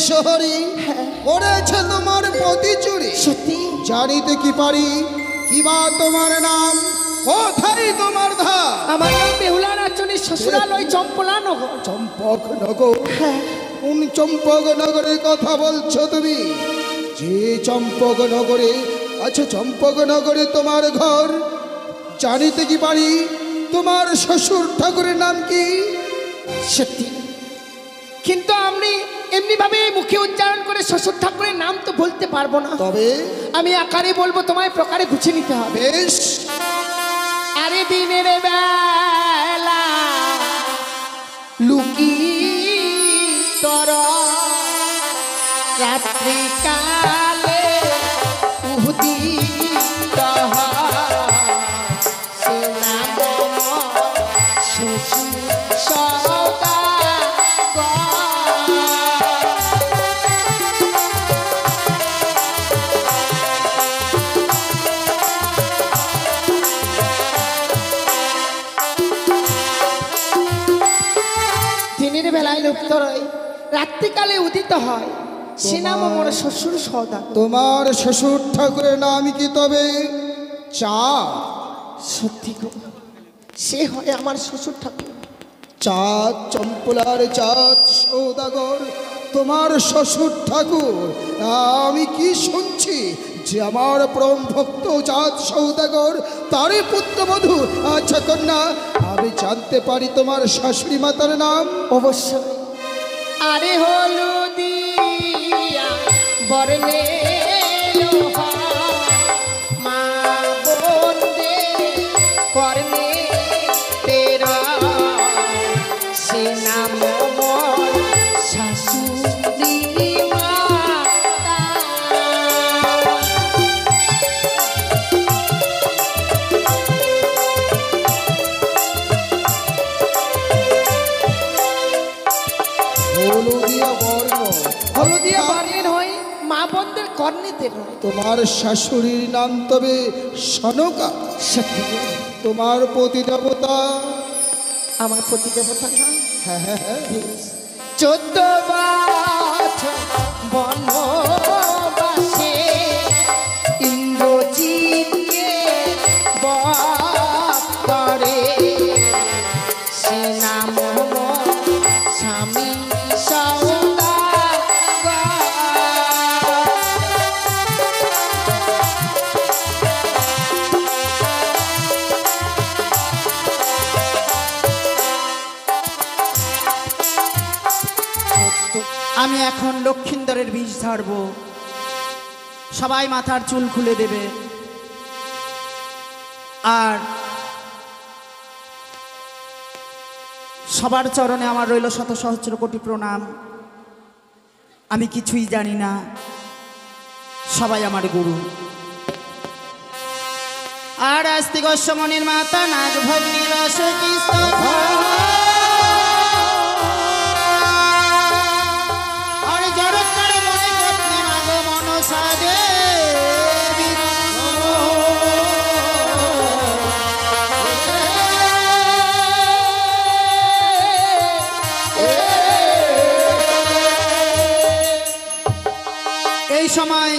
শহরে করেছে তোমার প্রতি চুরি। সত্যি জানিতে কি পারি কিবা তোমার নাম, কোথায় তোমার ধার? আমার নাম বেহুলা নাচনের শ্বশুরালয় চম্পলানগর। চম্পকনগর? হ্যাঁ। কোন চম্পকনগরের কথা বলছো তুমি? যে চম্পকনগরে, আচ্ছা চম্পকনগরে তোমার ঘর। জানিতে কি পারি তোমার শ্বশুর ঠাকুরের নাম কি? সত্যি, কিন্তু আমি এমনি ভাবে মুখে উচ্চারণ করে শ্বশুর ঠাকুরের নাম তো বলতে পারবো না। তবে আমি আকারে বলবো, তোমায় প্রকারে গুছিয়ে নিতে হবে। বেশ। আরে দিনের বেলা লুকি তর, রাত্রি কালে উদিত সে নাম শ্বশুর সওদাগর। দিনের বেলায় লুপ্ত রয়, রাত্রিকালে উদিত হয়, সে নাম আমার শ্বশুর সওদাগর। তোমার শ্বশুর ঠাকুরের নাম কি তবে? চাঁদ? সত্যি গো, সে হয় আমার শ্বশুর ঠাকুর। চাঁদ, চম্পলার চাঁদ সৌদাগর তোমার শ্বশুর ঠাকুর। আমি কি শুনছি যে আমার পরম ভক্ত চাঁদ সৌদাগর তারই পুত্রবধূ। আচ্ছা কন্যা, আমি জানতে পারি তোমার শাশুড়ি মাতার নাম? অবশ্যই। আরে হলুদিয়া বরলে মা বন্দে করলে তেরা, সে নাম মোর শাশুড়ি মাতা। হলুদিয়া বর্ণ? হলুদিয়া বর্ণের হয়, মা বন্ধের কর্ণেতে হয়। তোমার শাশুড়ির নাম তবে সনকা? সত্যি গো, তোমার পতি দেবতা? আমার প্রতি দেবতা না? হ্যাঁ হ্যাঁ হ্যাঁ। 14 বছর বনবাসে ইন্দ্রজিৎকে বধ করে, সে নাম মোর স্বামী সওদাগর। আমি এখন লক্ষিন্দরের বীজ ঝাড়ব, সবাই মাথার চুল খুলে দেবে। আর সবার চরণে আমার রইল শত সহস্র কোটি প্রণাম। আমি কিছুই জানি না, সবাই আমার গুরু। আর আস্তি গোস্বমণির মাতা নাগ ভগ্নী রস এই সময়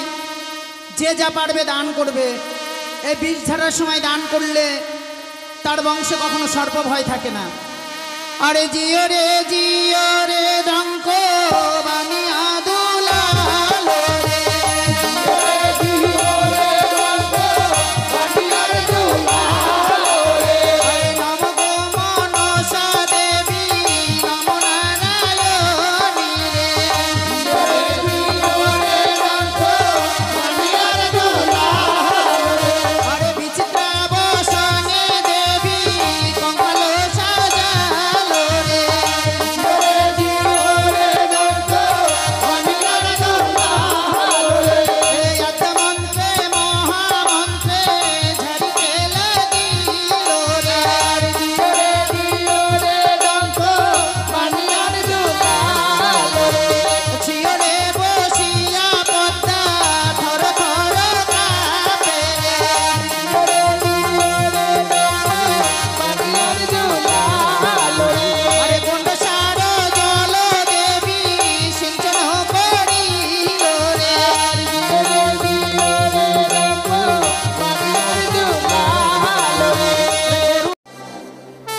যে যা পারবে দান করবে। এই বীজ ঝাড়ার সময় দান করলে তার বংশে কখনো সর্প ভয় থাকে না। আরে জিও রে দঙ্ক বানিয়া দুলালো রে, নম গো মনসা দেবী নম নারায়ণী রে। আরে বিচিত্রা বসনে দেবী কঙ্কাল সাজালো রে,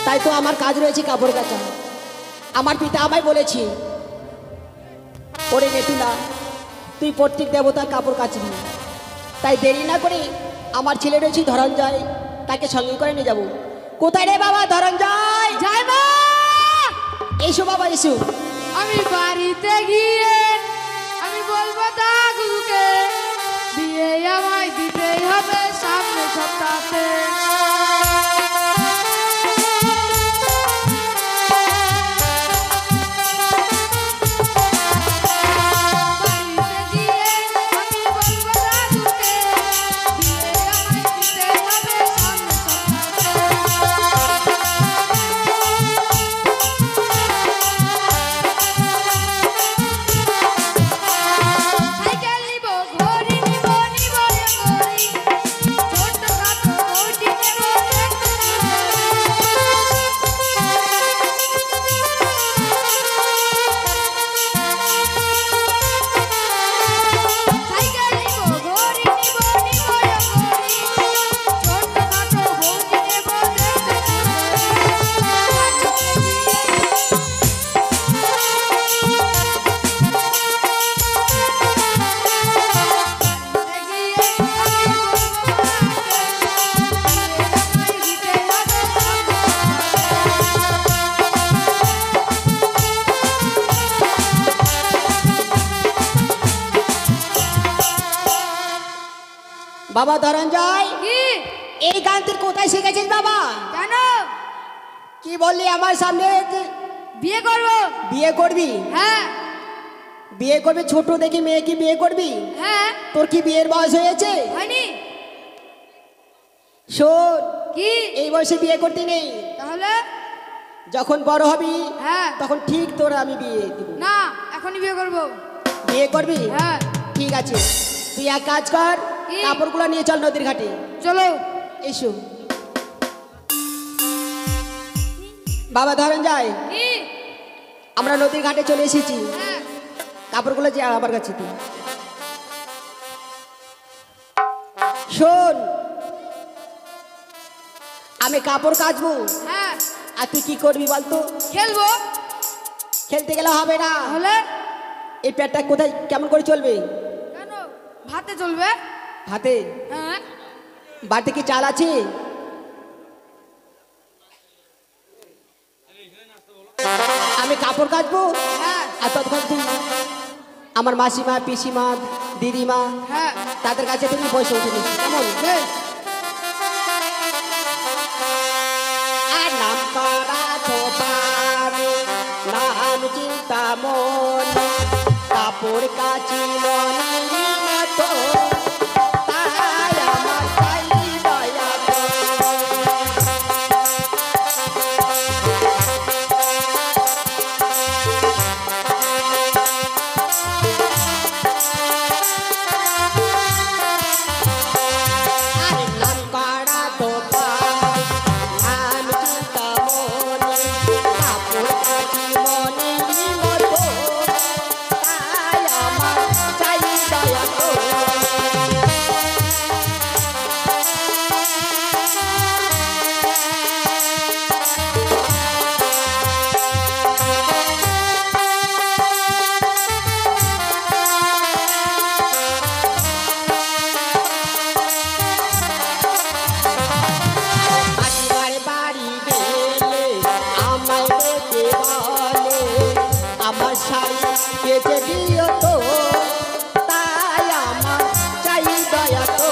তাই তো আমার কাজ রয়েছে কাপড় কাচা। আমার পিতা আমায় বলেছে, ওরে নেতুলা, তুই প্রত্যেক দেবতার কাপড় কাচবি। তাই দেরি না করে আমার ছেলে রয়েছে ধরঞ্জয়, তাকে সঙ্গে করে নিয়ে যাবো। কোথায় রে বাবা ধরঞ্জয়? যাই মা, এসো বাবা এসো। আমি বাড়িতে গিয়ে আমি বলবো দাগুকে বিয়ে আমায় দিতেই হবে সামনে সপ্তাহে। বাবা ধরঞ্জয়, কি এই গান তুই কোথায় শিখেছিস বাবা? কেন? কি বললি আমার সামনে যে বিয়ে করবো। বিয়ে করবি? হ্যাঁ বিয়ে করবি? ছোট দেখি মেয়ে কি বিয়ে করবি? হ্যাঁ। তোর কি বিয়ের বয়স হয়েছে? হয়নি? শোন, কি এই বয়সে বিয়ে করতে নেই। তাহলে? যখন বড় হবি হ্যাঁ। তখন ঠিক তোর আমি বিয়ে দিব। না, এখনই বিয়ে করবো। বিয়ে করবি? হ্যাঁ। ঠিক আছে, তুই এক কাজ কর, কি? কাপড়গুলো নিয়ে চল নদীর ঘাটে। চলো। এসো বাবা ধরঞ্জয়, কি? আমরা নদীর ঘাটে চলে এসেছি। হ্যাঁ। কাপড়গুলো যে আমার কাছে তুই শোন, আমি কাপড় কাচবো, হ্যাঁ। আর তুই কি করবি বলতো? খেলবো। খেলতে গেলে হবে না। তাহলে? এই পেটটা কোথায় কেমন করে চলবে? কেন? ভাতে চলবে। হাতে? হ্যাঁ। বাড়িতে কি চাল আছে? আমি কাপড় কাচবো, হ্যাঁ। আর ততক্ষণ তুই আমার মাসিমা, পিসিমা, দিদিমা, হ্যাঁ। তাদের কাছে তুমি পয়সা উঠে নিস, কেমন? বেশ। আর নাম করা ধোপারে, নাম চিন্তা মনে, কাপড় কাচি মনের মতো, তাই আমার চাই দয়া তোর। আরে নাম করা ধোপারে, নাম চিন্তা মনে, কাপড় কাচি মনের মতো, তাই আমার চাই দয়া তোর। মাসিমার বাড়ি গেলে আমায় ডেকে বলে, আমার শাড়ি কেটে দিও তো, তাই আমার চাই দয়া তো।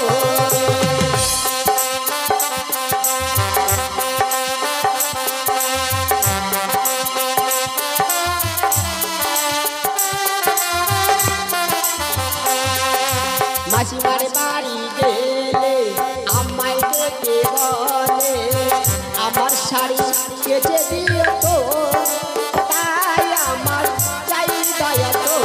মাসিমার বাড়ি গেলে আমায় ডেকে বলে, আমার শাড়ি কেটে দিও তো, তাই আমার চাই দয়া তো।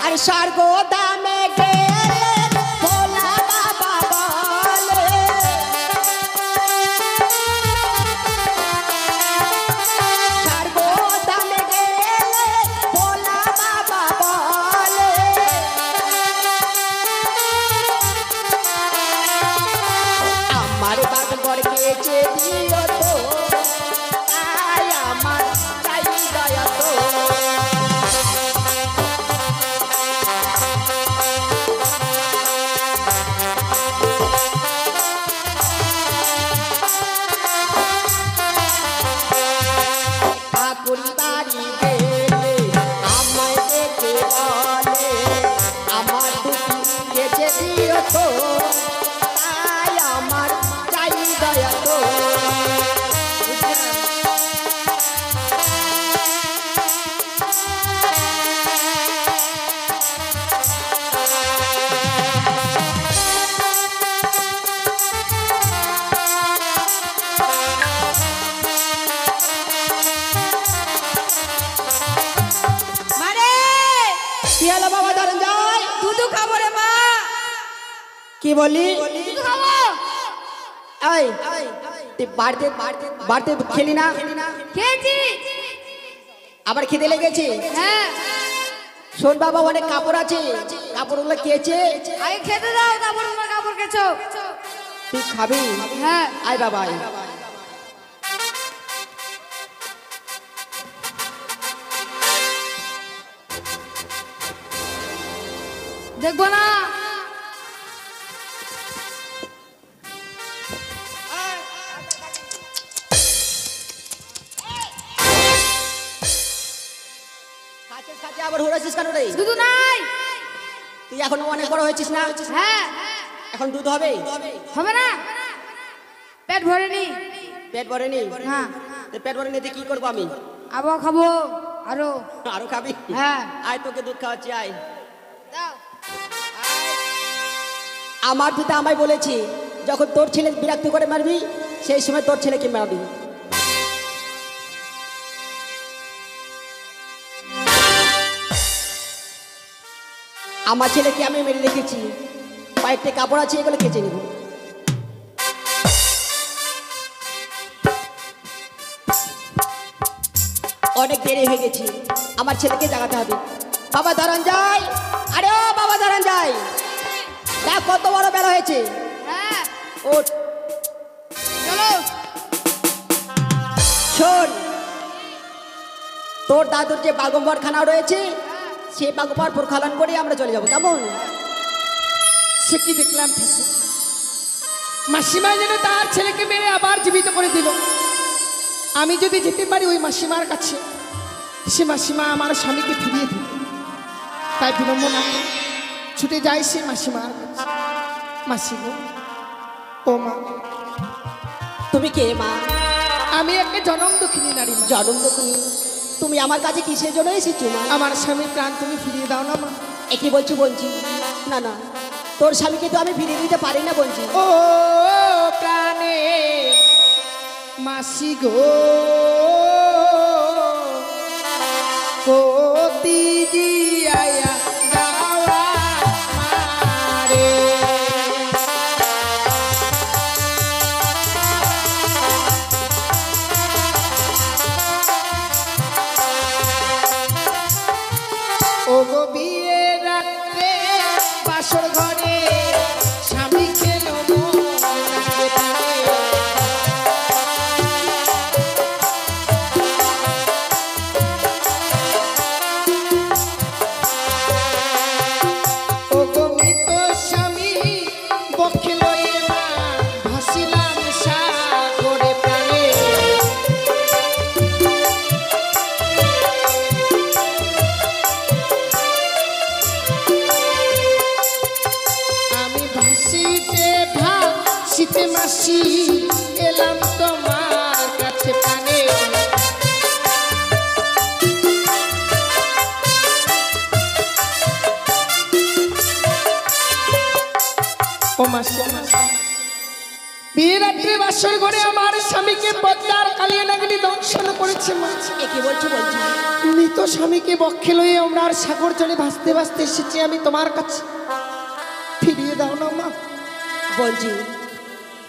আর স্বর্গ দামে গেলে ভোলা বাবা বলে স্বর্গ দামে গেলে ভোলা বাবা বলে আমার বাদ বর গেছে দিও তো তাই আমার চাই দয়া তো ঠাকুর বাড়ি গেলে আমায় দেখে বলে আমার দুটি গেছে দিও তো তাই আমার চাই দয়া তো মানে কি হলো বাবা ধনঞ্জয় দুধ খাবো রে মা, কি বলি দুধ খাবো। এই তুই বাড়িতে বাড়িতে খেলি না খেয়েছি। আবার খেতে লেগেছে হ্যাঁ, শোন বাবা অনেক কাপড় আছে কাপড়গুলো কেচে আগে খেতে দাও, তারপর তোমার কাপড় কেছো। তুই খাবি হ্যাঁ, আয় বাবা আয় দেখবো না। খাচ্ছিস খাচ্ছিস আবার হুড়াছিস কেন রে দুধ নাই। তুই এখন অনেক বড় হয়েছিস না হ্যাঁ, এখন দুধ হবে হবে না, পেট ভরেনি। পেট ভরেনি হ্যাঁ, তো পেট ভরেনি তুই কি করবো আমি আবার খাবো আরো। আরো খাবি হ্যাঁ, আয় তোকে দুধ খাওয়াচ্ছি আয় দাও। আমার পিতা আমায় বলেছে যখন তোর ছেলে বিরক্ত করে মারবি সেই সময় তোর ছেলেকে মারবি আমার ছেলেকে আমি মেরে রেখেছি কয়েকটা কাপড় আছে এগুলো কেচে নেব অনেক দেরি হয়ে গেছি আমার ছেলেকে জাগাতে হবে বাবা ধনঞ্জয় আরে ও বাবা ধনঞ্জয় দেখ কত বড় বেলা হয়েছে হ্যাঁ, ওঠ চলো। শোন তোর দাদুর যে বাগম্বরখানা রয়েছে সেই বাগম্বর প্রক্ষালন করে আমরা চলে যাবো কেমন সে কি দেখলাম ঠাকুর, মাসিমা যেন তার ছেলেকে মেরে আবার জীবিত করে দিল। আমি যদি যেতে পারি ওই মাসিমার কাছে, সে মাসিমা আমার স্বামীকে ফিরিয়ে দিল। তাই বিলম্ব না করে ছুটে যায় সে মাসিমার কাছে। মাসি গো, ও মা, তুমি কে মা আমি একটা জনম দুঃখিনী নারী মা। জনম দুঃখিনী তুমি আমার কাছে কিসের জন্য এসেছো মা আমার স্বামীর প্রাণ তুমি ফিরিয়ে দাও না মা। একই বলছি বলছি না না তোর স্বামীকে তো আমি ফিরিয়ে দিতে পারি না বলছি ও প্রাণে মাসি গো, কোতি জিয়ায়া যাওয়া মারে। ও গো বিয়ে রাত্রে বাসর ঘরে স্বামী খেলো ও গো মৃত স্বামী বক্ষে লয়ে মা ভাসিলাম সাগরে প্রাণে। আমি ভাসিতে ভাসিতে মাসি এলাম তোমার কাছে প্রাণে। ও মাসি বিয়ে রাত্রে বাসর ঘরে আমার স্বামীকে পদ্মার কালিয়া নাগিনী দংশন করেছে মা। এ কি বলছো বলছি? মৃত স্বামীকে বক্ষে লয়ে আমরা আর সাগর জলে ভাসতে ভাসতে এসেছি আমি তোমার কাছে, ফিরিয়ে দাও না মা। বলছি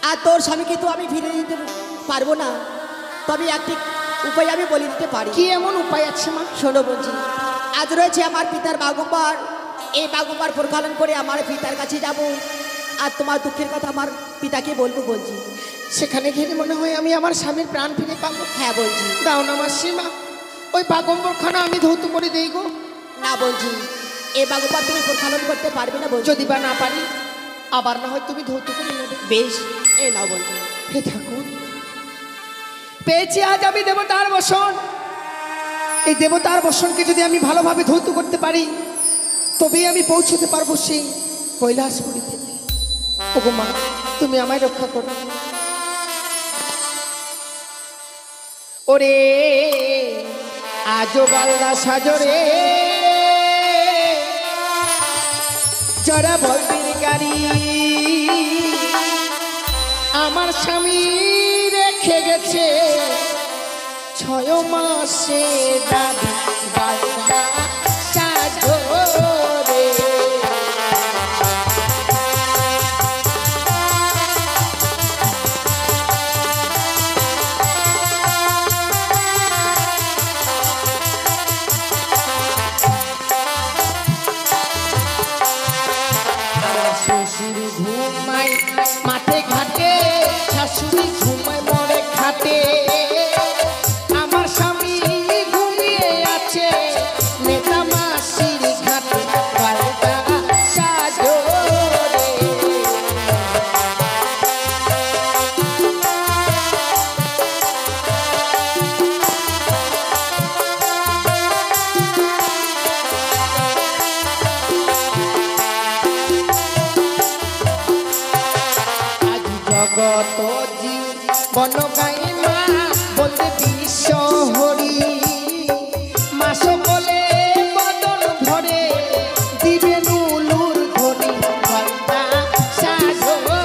আর তোর স্বামীকে তো আমি ফিরে দিতে পারবো না, তবে একটি উপায় আমি বলে দিতে পারি। কি এমন উপায় আছে মা? শোনো বলছি, আজ রয়েছে আমার পিতার বাগম্বার, এই বাগম্বার প্রক্ষালন করে আমার পিতার কাছে যাব, আর তোমার দুঃখের কথা আমার পিতাকে বলবো বলছি। সেখানে গেলে মনে হয় আমি আমার স্বামীর প্রাণ ফিরে পাবো। হ্যাঁ বলছি। দাও না মাসিমা, ওই বাগম্বরখানা আমি ধৌত করে দেই গো। না বলছি, এই বাগম্বার তুমি প্রক্ষালন করতে পারবে না বলছি। যদি বা না পারি আবার না হয় তুমি ধৌত করে নেবে। বেশ, এ নাও বলছি। হে ঠাকুর, পেয়েছি আজ আমি দেবতার বসন। এই দেবতার বসনকে যদি আমি ভালোভাবে ধৌত করতে পারি তবেই আমি পৌঁছতে পারবো সেই কৈলাসপুরীতে। ওগো মা, তুমি আমায় রক্ষা করো। ওরে আজো বাল্লা সাজরে জরা ভক্তির গাড়ি, আমার স্বামী রেখে গেছে 6 মাসে দাবি বাল্লা সাজরে। শ্বশুর ঘুমায় মাঠে ঘাটে, শাশুড়ি ঘুমায় মরে খাটে, আমার স্বামী ঘুমিয়ে আছে নেতা মাসির ঘাটে বাল্লা সাজরে। আজ জগত জীবন গাইমা বলতে বিশ্ব হরি, মাস বলে বদন ভরে দিবে নুলুর ধরি বাল্লা সাজরে।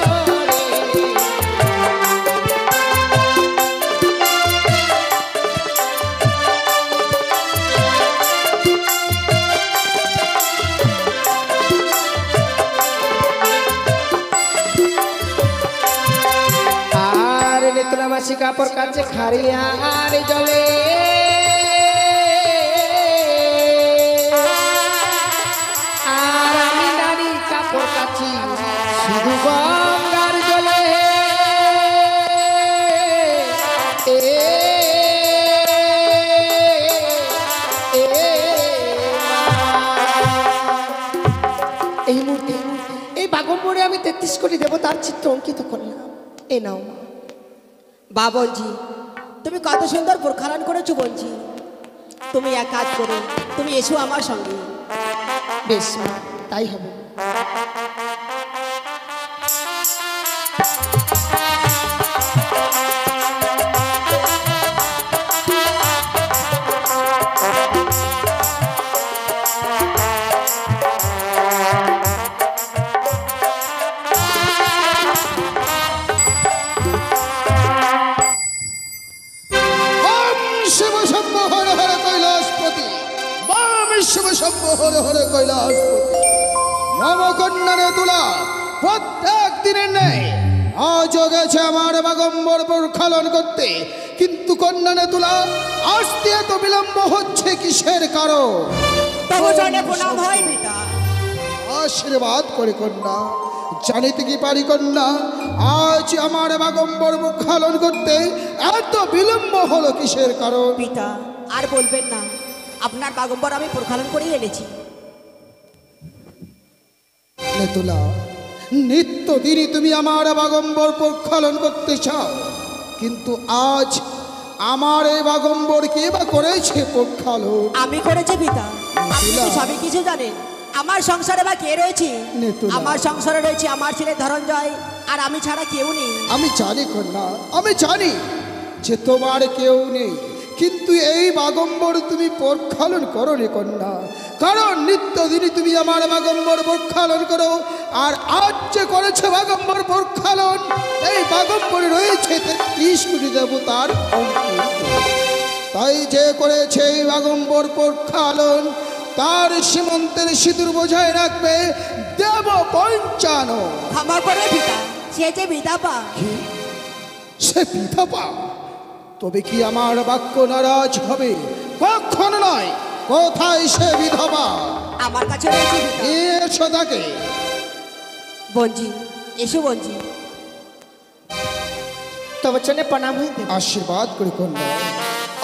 আর নেতলা মাসি কাপড় কাছে খারিয়ার জলে, আর আমি নারী কাপড় কাছি শুধু গঙ্গার জলে। এই মুহূর্তে এই বাগম্বরে আমি 33 কোটি দেবতার চিত্র অঙ্কিত করলাম। এ নাও মা। বা বলছি, তুমি কত সুন্দর প্রক্ষালন করেছো বলছি। তুমি এক কাজ করো, তুমি এসো আমার সঙ্গে। বেশ মা, তাই হবে। ওম শিব শম্ভো হর হর কৈলাসপতি, ওম শিব শম্ভো হর হর কৈলাসপতি। নবকন্যারে তুলা প্রত্যেক দিনের নেই আজও গেছে আমার বাগম্বর প্রক্ষালন করতে, কিন্তু কন্যানে তুলা আসতে এত বিলম্ব হচ্ছে কিসের কারণ? তবু জনে প্রণাম হয় পিতা। আশীর্বাদ করে কন্যা, জানিতে কি পারি কন্যা, আজ আমার বাগম্বর প্রক্ষালন করতে এত বিলম্ব হলো কিসের কারণ? পিতা আর বলবেন না, আপনার বাগম্বর আমি প্রক্ষালন করেই এনেছি। নেতুলা, নিত্যদিনই তুমি আমার বাগম্বর প্রক্ষালন করতে চাও, কিন্তু আজ আমার এই বাগম্বর কে বা করেছে প্রক্ষালন? আমি করেছি পিতা। আপনি তো সবই কিছু জানেন। আমার সংসারে বা কে রয়েছে? নেতুলা। আমার সংসারে রয়েছে আমার ছেলে ধনঞ্জয়, আর আমি ছাড়া কেউ নেই। আমি জানি কন্যা, আমি জানি যে তোমার কেউ নেই, কিন্তু এই বাগম্বর তুমি প্রক্ষালন করো রে কন্যা, কারণ নিত্যদিনই তুমি আমার বাগম্বর প্রক্ষালন করো। আর আজ যে করেছে বাগম্বর প্রক্ষালন, এই বাগম্বরে রয়েছে 33 কোটি দেবতার অঙ্ক। তাই যে করেছে এই বাগম্বর প্রক্ষালন, তার সীমন্তের সিঁদুর বোঝায় রাখবে দেব 55। ক্ষমা করে পিতা, সে যে বিধবা। সে বিধবা? তবে কি আমার বাক্য নারাজ হবে? কখনো নয়। কোথায় সে বিধবা? আমার কাছে রয়েছে পিতা। এসো তাকে। বঞ্জি, এসো বঞ্জি। তোমার জন্য প্রণাম হইতে আশীর্বাদ করে কন্যা,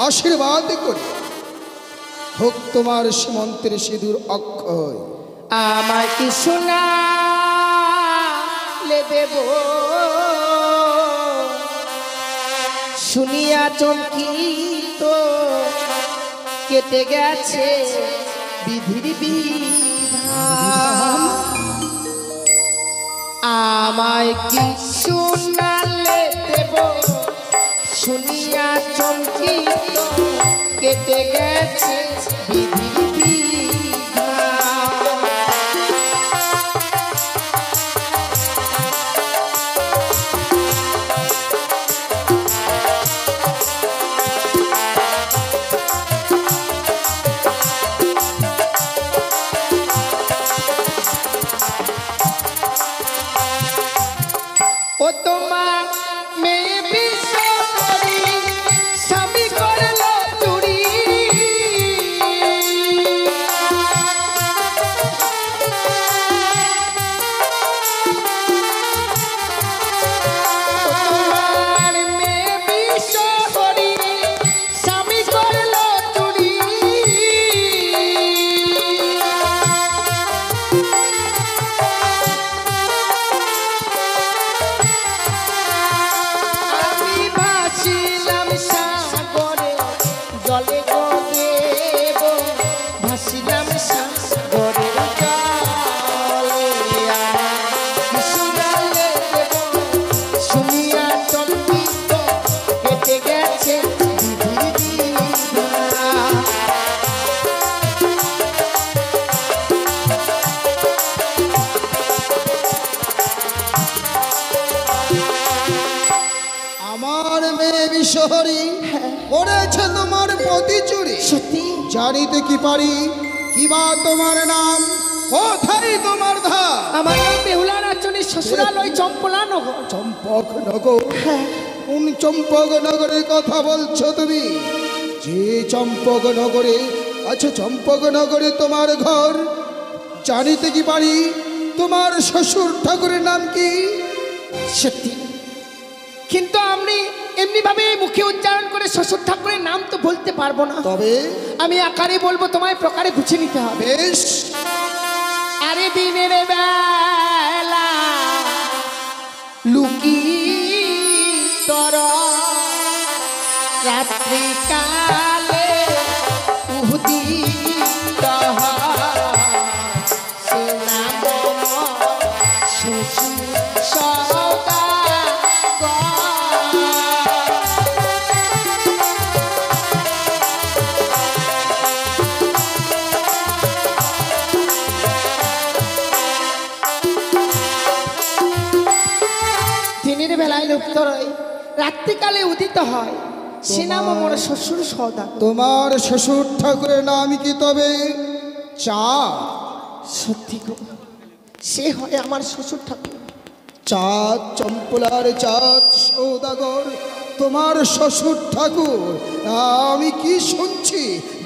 আশীর্বাদ করে হোক তোমার সীমন্তের সিঁদুর অক্ষয়। আমার কি শোনা দেব, শুনিয়া চমকিত কেটে গেছে বিধির বিধান। আমায় কি শোনালে দেব, শুনিয়া চমকিত কেটে গেছে বিধির বিধান। ও তোমার মেয়ে বিশ্বরি স্বামী করলো চুরি, তোমার মেয়ে বিশ্বরি স্বামী করলো চুরি। আমি ভাসিলাম সাগরে জলে গো দেব, ভাসিলাম সাগরে জলে। শুনালে দেব, শুনিয়া চমকিত কেটে গেছে বিধির বিধান। আমার মেয়ে বিশ্বহরি করেছে তোমার প্রতি চুরি। সত্যি জানিতে কি পারি কিবা তোমার নাম, কোথায় তোমার ধাম? আমার নাম বেহুলা নাচনের শ্বশুরালয় চম্পলা নগর। চম্পক নগর? কোন চম্পক নগরের কথা বলছো তুমি? যে চম্পক নগরে, আচ্ছা চম্পক নগরে তোমার ঘর, জানিতে কি পারি তোমার শ্বশুর ঠাকুরের নাম কি? সত্যি, কিন্তু আমি এমনি ভাবে মুখে উচ্চারণ করে শ্বশুর ঠাকুরের নাম তো বলতে পারবো না। তবে আমি আকারে বলবো, তোমায় প্রকারে বুঝে নিতে হবে। বেশ। আরে দিনের বেলা লুকি তর, রাত্রি কালে উদিত সে নাম শ্বশুর সওদাগর। দিনের বেলায় লুপ্ত রয়, রাত্রিকালে উদিত হয়, সে নাম আমার শ্বশুর সওদাগর। তোমার শ্বশুর ঠাকুরের নাম কি তবে? চাঁদ? সত্যি গো, সে হয় আমার শ্বশুর ঠাকুর। চাঁদ, চম্পলার চাঁদ সৌদাগর তোমার শ্বশুর ঠাকুর। আমি কি শুনছি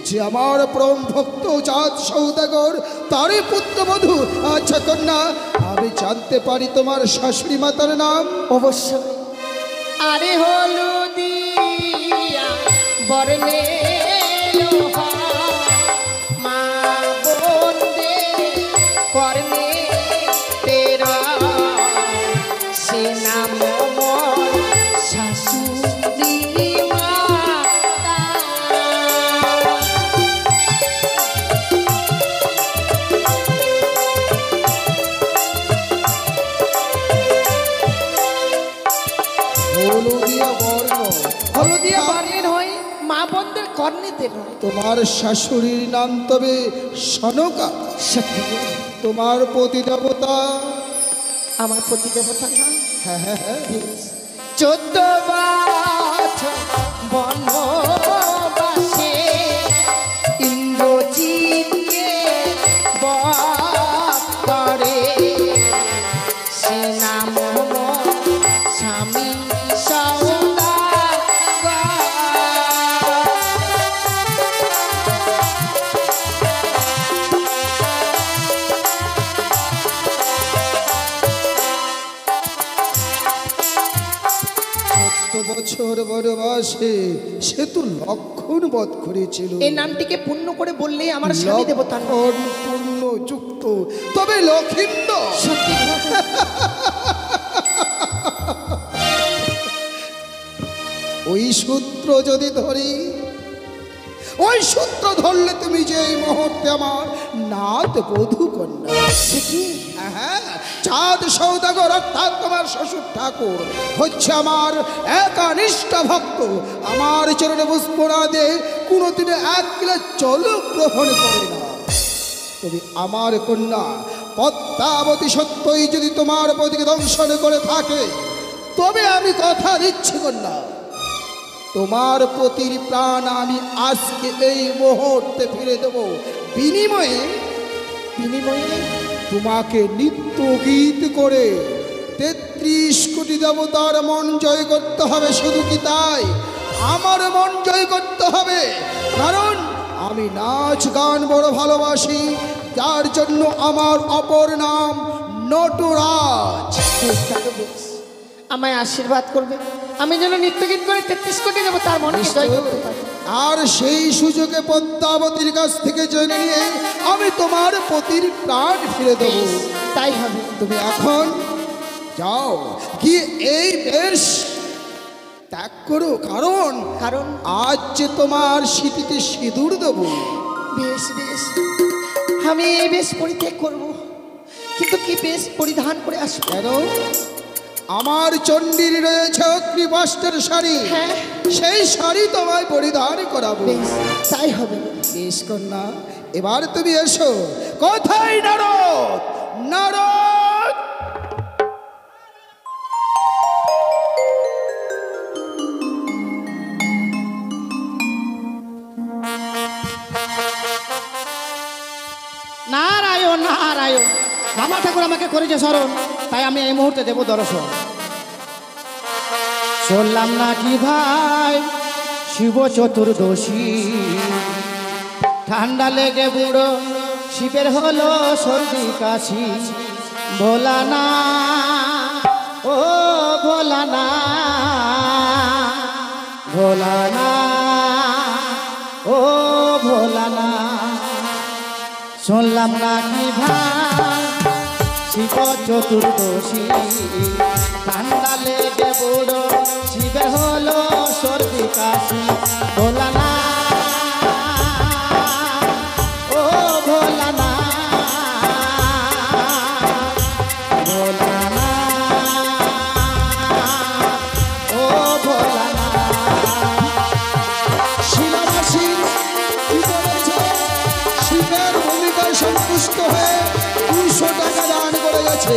যে আমার পরম ভক্ত চাঁদ সৌদাগর তারই পুত্রবধূ। আচ্ছা কন্যা, আমি জানতে পারি তোমার শাশুড়ি মাতার নাম? অবশ্যই। আরে হলুদিয়া বরনে মা বন্দে করনে তেরা, সে নাম মোর শাশুড়ি মাতা। হলুদিয়া বর্ণ? হলুদিয়া বর্ণের হয় মা বোনদের কর্ণেতে নয়। তোমার শাশুড়ির নাম তবে সনকা? সত্যি গো, তোমার পতি দেবতা? আমার প্রতি দেবতা না। হ্যাঁ হ্যাঁ হ্যাঁ। 14 বছর বনবাসে ইন্দ্রজিৎকে বধ করে, সে নাম স্বামী সওদাগর। বছর বনবাসে সে তো লক্ষণ বধ করেছিল। এই নামটিকে পূর্ণ করে বললেই আমার স্বামী দেবতা না। লক্ষণ পূর্ণ যুক্ত, তবে লক্ষিন্দর সত্যি গো। ওই সূত্র যদি ধরি, ওই সূত্র ধরলে তুমি যে এই মুহূর্তে আমার নাত বধূ কন্যা। সে কি? হ্যাঁ, চাঁদ সৌদাগর অর্থাৎ তোমার শ্বশুর ঠাকুর হচ্ছে আমার একানিষ্ঠ ভক্ত। আমার চরণে পুষ্প না দিয়ে কোনোদিনে এক গ্লাস জল গ্রহণ করে না। তুমি আমার কন্যা পদ্মাবতী সত্যই যদি তোমার পতিকে দংশন করে থাকে, তবে আমি কথা দিচ্ছি কন্যা, তোমার পতির প্রাণ আমি আজকে এই মুহূর্তে ফিরে দেব। বিনিময়ে তোমাকে নিত্য গীত করে 33 কোটি দেবতার মন জয় করতে হবে। শুধু কি তাই, আমার মন জয় করতে হবে, কারণ আমি নাচ গান বড় ভালোবাসি, যার জন্য আমার অপর নাম নটরাজ। বেশ, তাহলে বেশ। আমায় আশীর্বাদ করবে, আমি যেন নৃত্যগীত করে 33 কোটি দেবতার মনকে জয় করতে পারি। আর সেই সুযোগে পদ্মাবতীর কাছ থেকে জেনে নিয়ে আমি তোমার পতির প্রাণ ফিরে দেব। তাই হবে। তুমি এখন যাও, গিয়ে এই বেশ ত্যাগ করো, কারণ কারণ আজ যে তোমার স্মৃতিতে সিঁদুর দেব। বেশ বেশ, আমি এই বেশ পরিত্যাগ করব, কিন্তু কি বেশ পরিধান করে আসবো? কেন? আমার চণ্ডীর রয়েছে অগ্নিবস্ত্রের শাড়ি, হ্যাঁ। সেই শাড়ি তোমায় পরিধান করাবো। বেশ, তাই হবে। বেশ কন্যা, এবার তুমি এসো। কোথায় নারদ? নারদ! নারায়ণ নারায়ণ, বাবা ঠাকুর আমাকে করেছে স্মরণ, তাই আমি এই মুহূর্তে দেব দর্শন। শুনলাম নাকি ভাই শিব চতুর্দশী, ঠান্ডা লেগে বুড়ো শিবের হলো সর্দি কাশি। ভোলানা ও ভোলানা, ভোলানা ও ভোলানা, শুনলাম নাকি ভাই শিব চতুর্দশী, ঠান্ডা লেগে বুড়ো শিবের হলো সর্দি কাশি। ভোলানা ও ভোলানা, ভোলানা ও ভোলানা। শিলাবাসী কি বলেছে? শিবের ভূমিকায় সন্তুষ্ট হয়ে 200 টাকা দান করে গেছে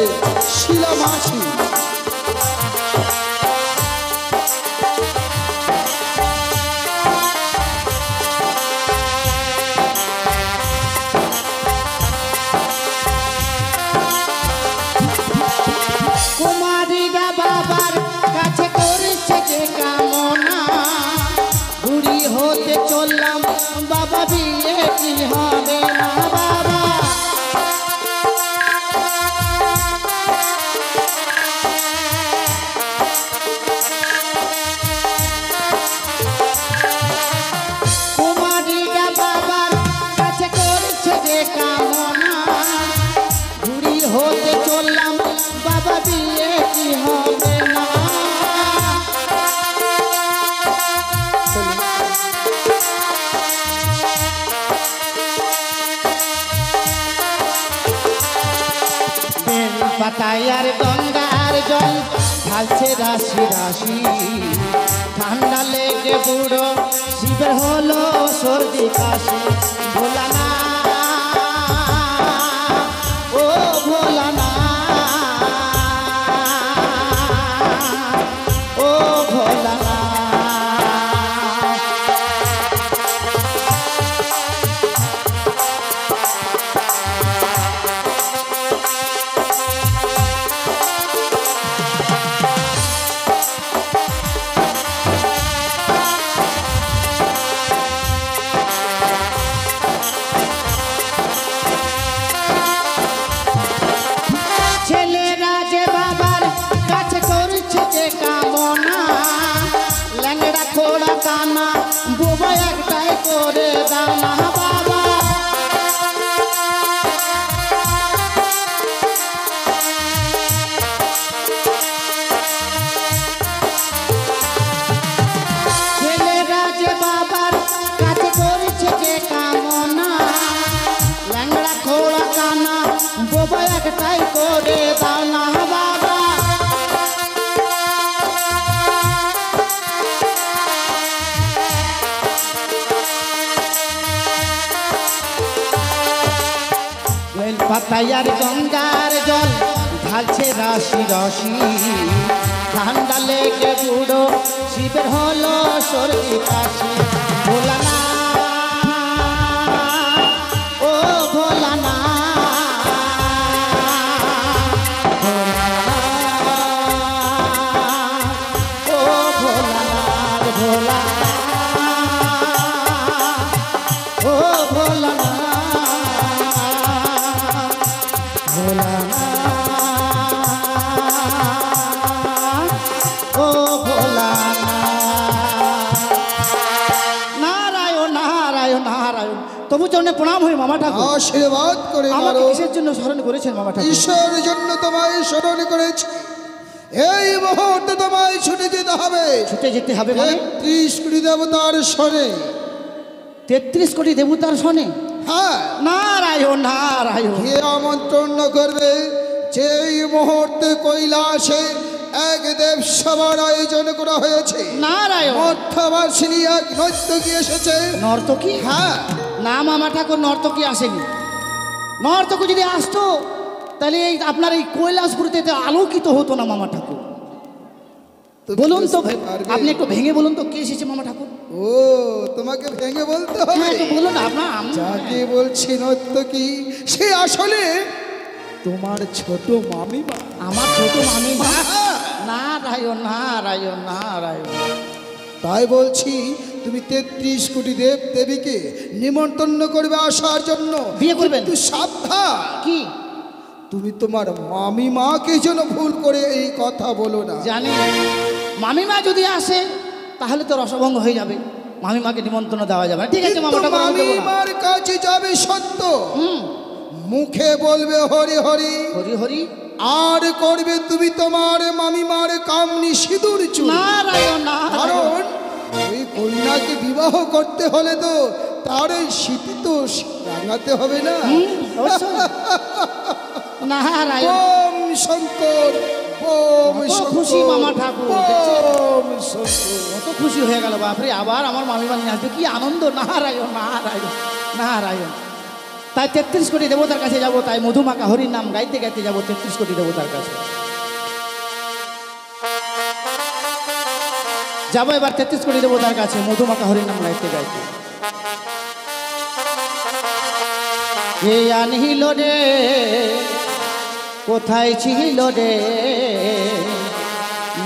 শিলামাসি। কুমারীরা বাবার কাছে করেছে যে কামনা, বুড়ি হতে চললাম বাবা, বিয়ে কি হবে না বাবা। কুমারীরা বাবার কাছে করেছে যে কামনা, বুড়ি হতে চললাম বাবা, বিয়ে কি হবে না। বেল পাতায় আর গঙ্গার জল ঢালছে রাশি রাশি, ঠান্ডা লেগে লেগে বুড়ো শিবের হলো সর্দি কাশি ভোলা না ও ভোলা না ও ভোলা না ছেলেরা যে বাবার কাছে করছে যে কামনা ল্যাংড়া খোড়া কানা বুবা একটাই করে দাও না বাবা ছেলেরা যে বাবার কাছে করছে যে কামনা ল্যাংড়া খোড়া কানা বুবা একটাই করে দাও না বাবা বেল পাতায়ার গঙ্গার জল ঢালছে রাশি রশি ঠান্ডা লেগে বুড়ো শিবের হলো সর্দি কাশি ভোলা না ও ভোলা না ও ভোলা না ভোলা ও ভোলা না ভোলা ও ভোলা নারায়ণ নারায়ণ নারায়ণ তবু চরণে প্রণাম হই মামা ঠাকুর আশীর্বাদ করে আমাকে মারো। কিসের জন্য স্মরণ করেছেন মামা ঠাকুর ঈশ্বরের জন্য তোমায় স্মরণ করেছি। এই মুহূর্তে তোমায় ছুটে যেতে হবে ছুটে যেতে হবে মানে ৩০ কোটি দেবতার স্বরে। 33 কোটি দেবতার শোনে হ্যাঁ, নারায়ণ নারায়ণ কে আমন্ত্রণ করবে যে এই মুহূর্তে কৈলাসে এক দেবসভার আয়োজন করা হয়েছে। নারায়ণ মধ্যবাসিনী এক নর্তকী এসেছে। নর্তকী হ্যাঁ, না মামা ঠাকুর নর্তকী আসেনি নর্তকী যদি আসতো তাহলে এই আপনার এই কৈলাসপুরীতে তো আলোকিত হতো না মামা ঠাকুর তুমি বলুন তো বুঝতে পারবে। আপনি একটু ভেঙে বলুন তো কে এসেছে মামা ঠাকুর ও, তোমাকে ভেঙে বলতে হ্যাঁ হবে। একটু বলুন না আপনার যাকে বলছি নর্তকী সে আসলে তোমার ছোট মামিমা। আমার ছোট মামি নারায়ণ নারায়ণ নারায়ণ তাই বলছি তুমি ৩৩ কোটি দেব দেবীকে নিমন্ত্রণ করবে আসার জন্য। বিয়ে করবেন? কিন্তু সাবধান, কি তুমি তোমার মামিমাকে যেন ভুল করে এই কথা বলো না। জানি মামিমা যদি আসে তাহলে তো রসভঙ্গ হয়ে যাবে মামিমাকে নিমন্ত্রণ দেওয়া যাবে না ঠিক আছে মামা কিন্তু ঠাকুর আমি দেবো না। মামিমার কাছে যাবে সত্য, হুম মুখে বলবে হরি হরি, হরি হরি আর করবে তুমি তোমার মামিমার কামনি সিঁদুর চুল। নারায়ণ নারায়ণ কারণ ওই কন্যাকে বিবাহ করতে হলে তো তার ওই স্মৃতি তো রাঙাতে হবে না। অবশ্যই। নারায়ণ ওম শঙ্কর, ওম কত শঙ্কর, খুশি মামা ঠাকুর, ওম শঙ্কর। কত খুশি হয়ে গেল বাপরে আবার আমার মামিমা নিয়ে আসবে কি আনন্দ নারায়ণ নারায়ণ নারায়ণ তাই 33 কোটি দেবতার কাছে যাব তাই মধুমাকা হরির নাম গাইতে গাইতে যাব 33 কোটি দেবতার কাছে যাবো এবার 33 কোটি দেবতার কাছে মধুমাকা হরির নাম গাইতে গাইতে কে আনহিল রে কোথায় ছিল রে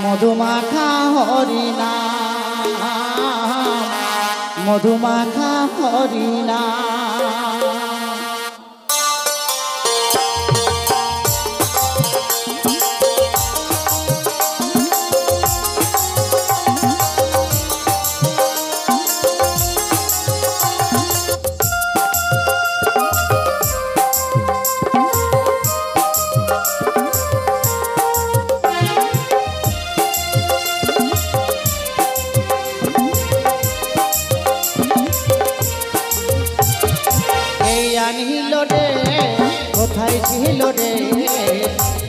মধুমাখা হরিনা মধুমাখা হরিনা আনহিল রে কোথায় ছিল রে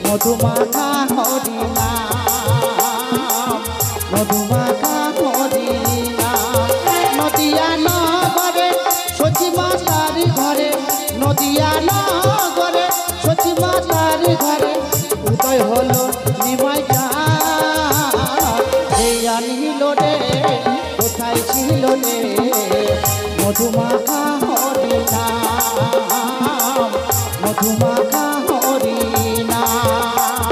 মধুমাখা হরিনা মধুমাখা হরিনা হরি নাম।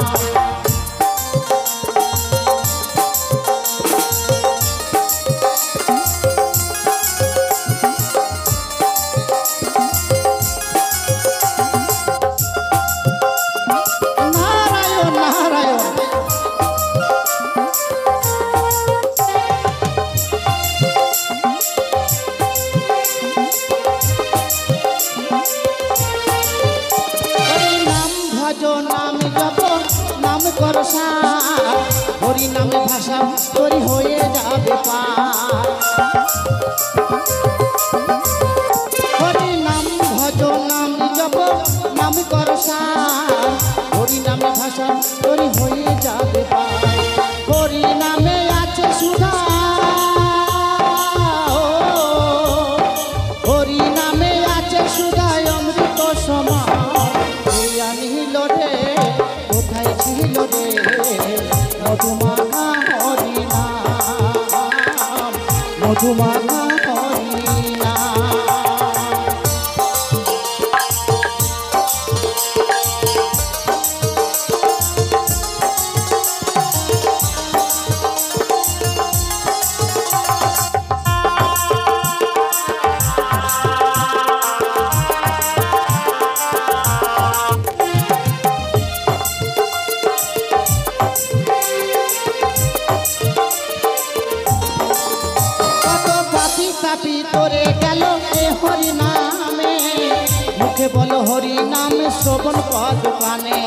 নারায়ণ নারায়ণ হরি নাম ভজ নাম জপ নাম কর সার, হরি নামে ভাষা তোরি হয়ে যাবে পার। হরি নাম ভজ নাম জপ নাম কর সার, হরি নামে ভাষা তোরি হয়ে যাবে পার। হরি নামে আছে সুধা, হরি নামে আছে সুধায় অমৃত সমান। এই আনিল রে কোথায় ছিল রে মধুমাখা হরি নাম, মধুমাখা হরি নাম। কত পাপি তাপি তোরে গেল এ হরি নামে, মুখে বলো হরি নামে শ্রবণ পদ পানে।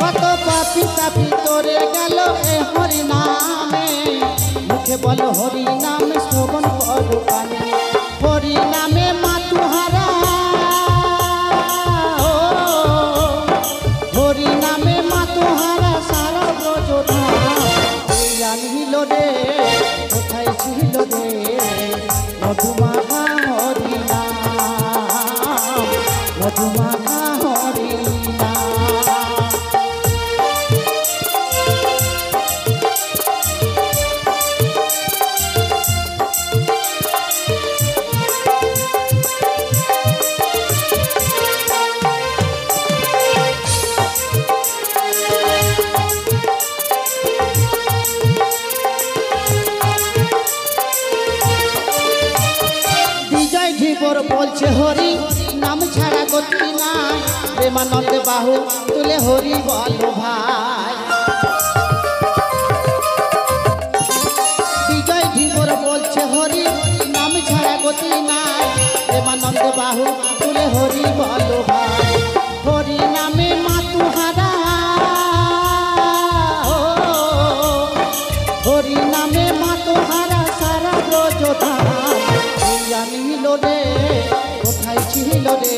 কত পাপি তাপি তোরে গেল এ হরি নামে, মুখে বলো হরি নামে শ্রবণ পদ পানে। হরি নামে মাতুহারা, হরি নামে মাতুহারা সারা ব্রজধাম। এই আনিল রে কোথায় ছিল রে মধুমাখা হরি নাম, মধুমাখা হরি নাম। বিজয় ঢিবর বলছে হরি নাম ছাড়া গতি নাই, প্রেমানন্দ বাহু তুলে হরি বলো ভাই। বিজয় ঢিবর বলছে হরি নাম ছাড়া গতি নাই, প্রেমানন্দ বাহু তুলে হরি বলো ভাই। হরি নামে মাতুহারা, হরি নামে মাতুহারা সারা ব্রজধাম। এই আনিল রে কোথায় ছিল রে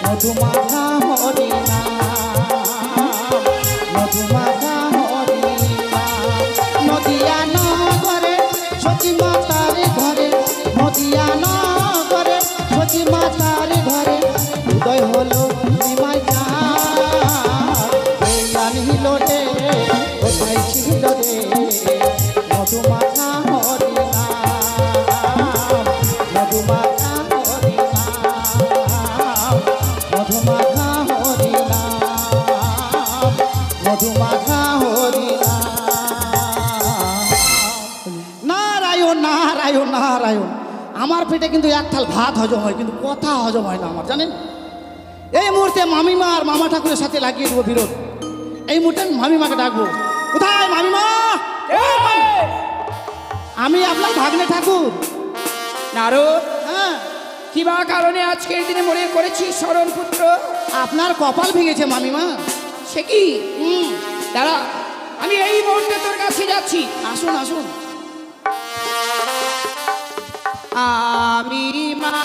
মধুমাখা হরি নাম, মধুমাখা হরি নাম। নদিয়া নগরে সতী মাতার ঘরে, নদিয়া নগরে সতী মাতার ঘরে উদয় হলো নিমাই চাঁদ। এই আনিল রে কোথায় ছিল রে মধুমাখা হরি নাম, মধুমাখা হরি নাম, মধুমাখা হরি নাম, মধুমাখা হরি নাম। নারায়ণ নারায়ণ নারায়ণ। আমার পেটে কিন্তু এক থাল ভাত হজম হয়, কিন্তু কথা হজম হয় না আমার, জানেন। এই মুহূর্তে মামিমা আর মামা ঠাকুরের সাথে লাগিয়ে দেবো বিরোধ। এই মুহূর্তে মামিমাকে ডাকবো। কোথায় মামিমা? আমি আপনার ভাগ্নে ঠাকুর। নারদ, হ্যাঁ, কিবা কারণে আজকের দিনে মনে করেছি শরণ পুত্র? আপনার কপাল ভেঙেছে মামিমা। সে কি? দাঁড়া, আমি এই মুহূর্তে তোর কাছে যাচ্ছি। আসুন আসুন। আমি মা,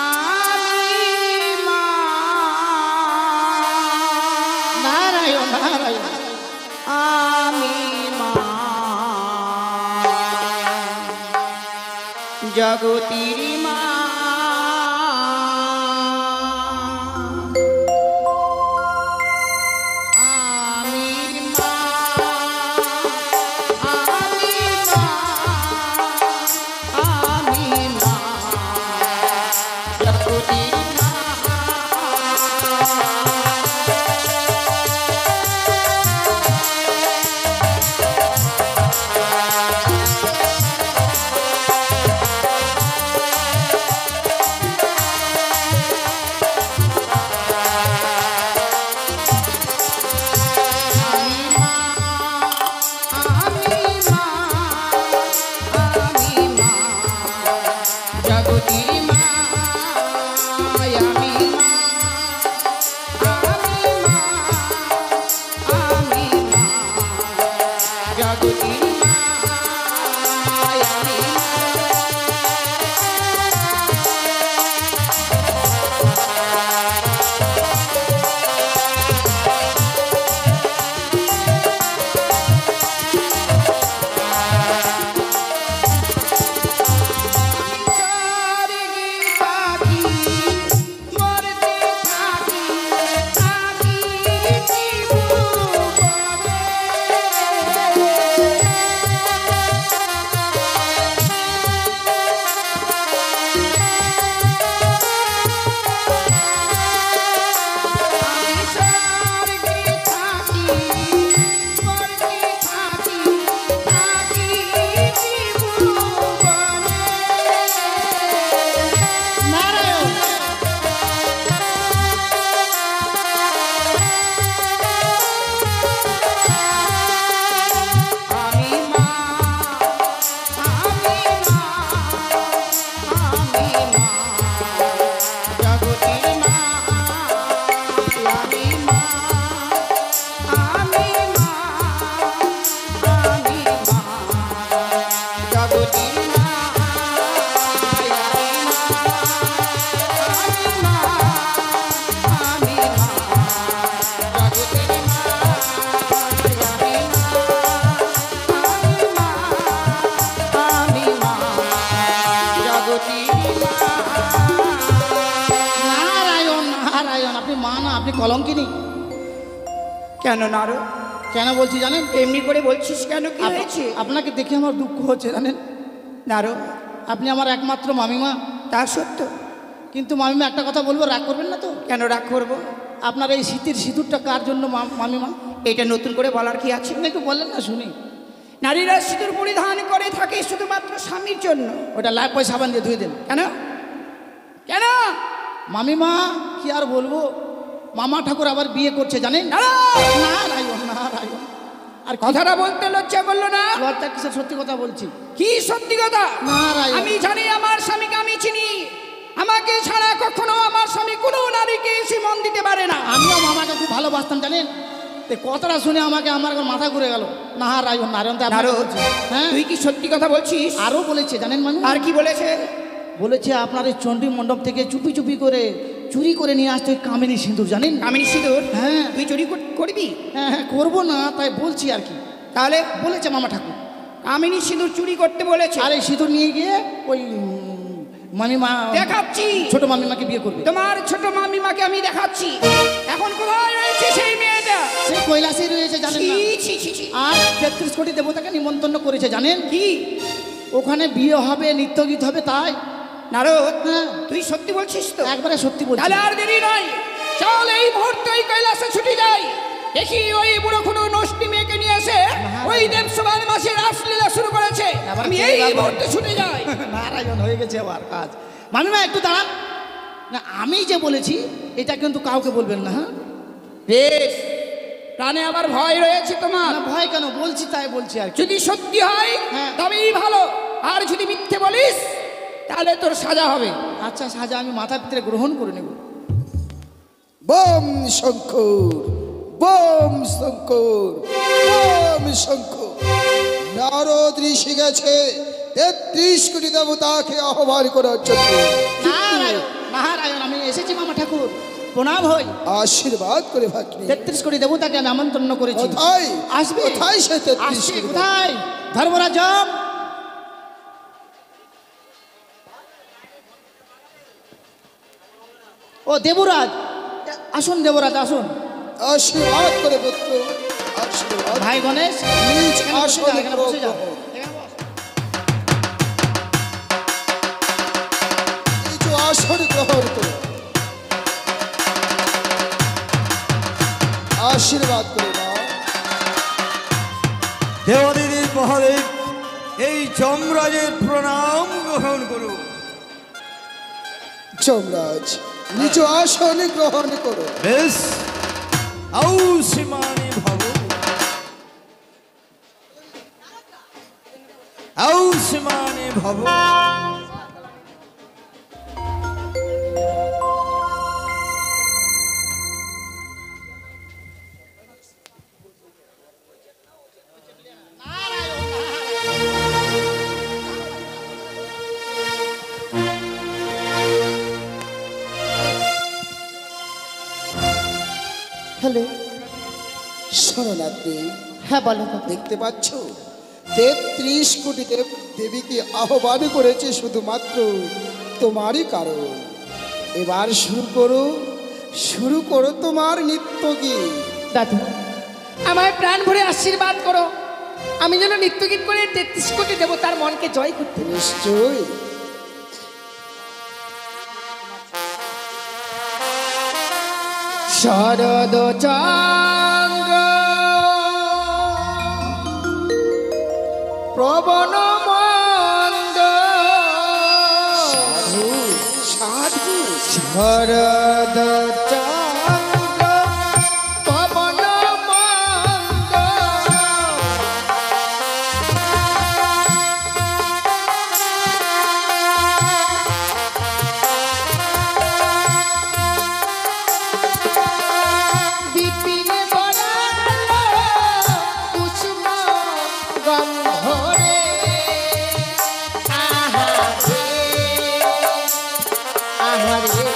আমি মা, নারায়ণ নারায়ণ। আমি মা, জগতির মা। আমি মা, আমি মা, কলঙ্কিনী। কেন নারো? কেন বলছি জানেন? এমনি করে বলছিস কেন, কি হয়েছে? আপনাকে দেখে আমার দুঃখ হচ্ছে জানেন নারো, আপনি আমার একমাত্র মামিমা। তা সত্য, কিন্তু মামিমা একটা কথা বলবো, রাগ করবেন না তো? কেন রাগ করবো? আপনার এই শীতের সিঁদুরটা কার জন্য মামিমা? এটা নতুন করে বলার কি আছে? আপনি একটু বললেন না শুনি। নারীরা সিঁদুর পরিধান করে থাকে শুধুমাত্র স্বামীর জন্য। ওটা লাখ পয়সা সাবান দিয়ে ধুয়ে দেন। কেন কেন? মামিমা কি আর বলবো, মামা ঠাকুর আবার বিয়ে করছে জানেন? আর কথাটা বলতে লজ্জা করলো না? লজ্জা কিসের, সত্যি কথা বলছি। কি সত্যি কথা? নারায়ণ। আমি জানি আমার স্বামীকে আমি চিনি। আমাকে ছাড়া কখনো আমার স্বামী কোনো নারীকে এসে মন দিতে পারে না। আমিও মামাকে খুব ভালোবাসতাম জানেন। কথাটা শুনে আমার মাথা ঘুরে গেল। নারায়ণ নারায়ণ। হ্যাঁ, তুই কি সত্যি কথা বলছিস? আরো বলেছে জানেন মামি? আর কি বলেছে? বলেছে আপনার এই চণ্ডী মণ্ডপ থেকে চুপি চুপি করে চুরি করে নিয়ে আসতে কামিনী সিঁদুর জানেন? কামিনী সিঁদুর? হ্যাঁ। তুই চুরি করবি? হ্যাঁ করবো না, তাই বলছি আর কি। তাহলে বলেছে মামা ঠাকুর কামিনী সিঁদুর চুরি করতে বলেছে। আর এই সিঁদুর নিয়ে গিয়ে ওই মামিমা দেখাচ্ছি, ছোট মামিমাকে বিয়ে করবে। তোমার ছোট মামিমাকে আমি দেখাচ্ছি। এখন কোথায় রয়েছে সেই মেয়েটা? সে কৈলাসে রয়েছে জানেন না? আর 33 কোটি দেবতাকে নিমন্ত্রণ করেছে জানেন কি? ওখানে বিয়ে হবে, নৃত্য গীত হবে। তাই নারদ, হ্যাঁ তুই সত্যি বলছিস তো? একবারে সত্যি বলছি। তাহলে আর দেরি নয়, চল এই মুহূর্তে কৈলাসে ছুটি যাই। দেখি ওই বুড়ো কোনো নষ্টি মেয়েকে নিয়ে এসে ওই দেবসভার মাসে রাসলীলা শুরু করেছে। আমি এই মুহূর্তে ছুটে যাই। নারায়ণ, হয়ে গেছে আবার কাজ। মামিমা একটু দাঁড়ান না, আমি যে বলেছি এটা কিন্তু কাউকে বলবেন না। হ্যাঁ বেশ, প্রাণে আবার ভয় রয়েছে তোমার? না ভয় কেন, বলছি তাই বলছি আর কি। যদি সত্যি হয় হ্যাঁ। তবেই ভালো, আর যদি মিথ্যে বলিস তাহলে তোর সাজা হবে। আচ্ছা, সাজা আমি মাথার ভিতরে গ্রহণ করে নেব। বম শঙ্কর, বম শঙ্কর, বম শঙ্কর। নারদ ঋষি গেছে 33 কোটি দেবতাকে আহ্বান করার জন্য। নারায়ণ নারায়ণ, আমি এসেছি মামা ঠাকুর, প্রণাম হই। আশীর্বাদ করে ভাগ্নে। 33 কোটি দেবতাকে আমি আমন্ত্রণ করেছি। কোথায় আসবে? কোথায় সে 33 আসছে কোটি? কোথায়? ধর্মরাজ। ও দেবরাজ, আসুন দেবরাজ আসুন। আশীর্বাদ করে পুত্র, আশীর্বাদ। ভাই গণেশ, নিজ এখানে বসে যাও, আসনে এখানে বসে যাও। গ্রহণ। এখানে বস। নিজ আসন গ্রহণ করো, আশীর্বাদ করে দাও। দেবাদিদেব মহাদেব, এই যমরাজের প্রণাম গ্রহণ করুন। যমরাজ, নিজ আসন গ্রহণ করো। বেশ, আউ সীমানে ভব, আউ সীমানে ভব। হ্যালো, শরণার্থী, হ্যাঁ বলো বাবা। দেখতে পাচ্ছ 33 কোটি দেব দেবীকে আহ্বান করেছে শুধুমাত্র তোমারই কারণ। এবার শুরু করো তোমার নৃত্য গীত। দাদু, আমায় প্রাণ ভরে আশীর্বাদ করো, আমি যেন নৃত্যগীত করে 33 কোটি দেবতার মনকে জয় করতে পারি। নিশ্চয়ই। শরদ চন্দ্র প্রবণ মন্দ সাধু শরদ চন্দ্র পবন মন্দ বিপিন বরাল কুসুম গন্ধরে আহারে আহারে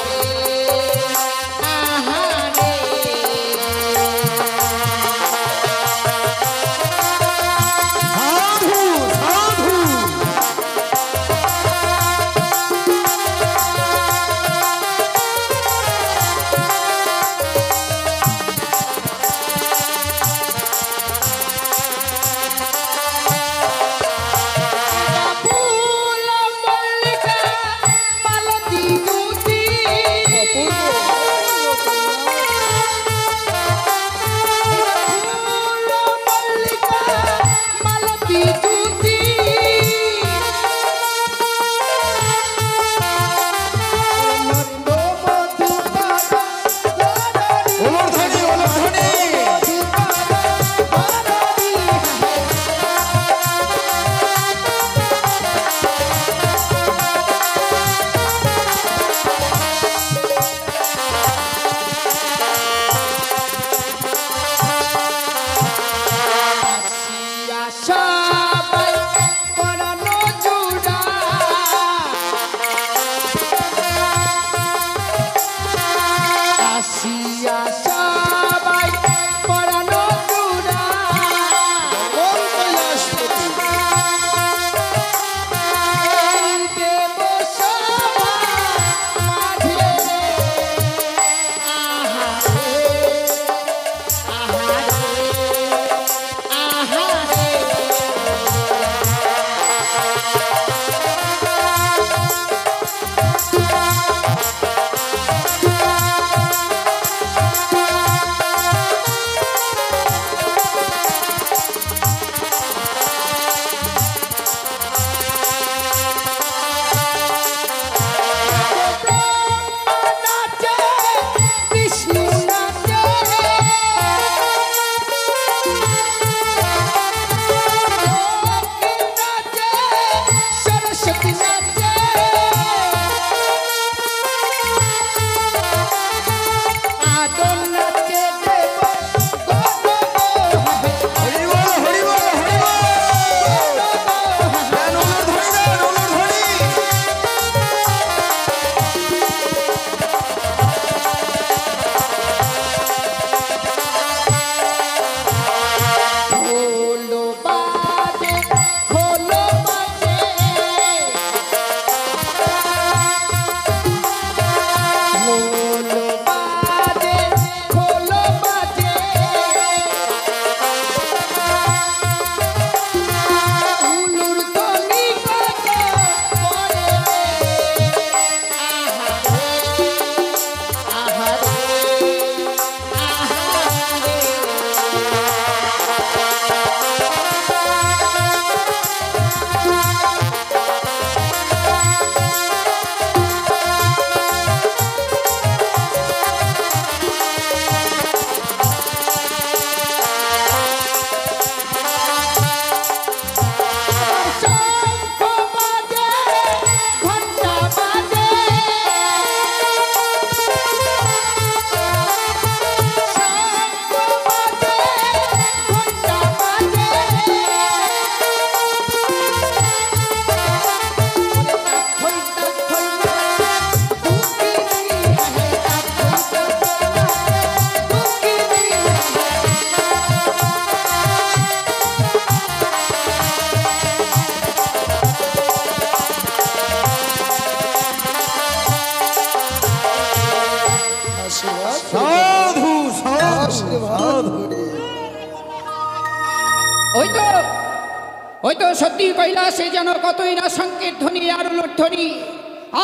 ওই তো সত্যি কৈলাসে যেন কতই না সংকেত ধ্বনি আর ধ্বনি,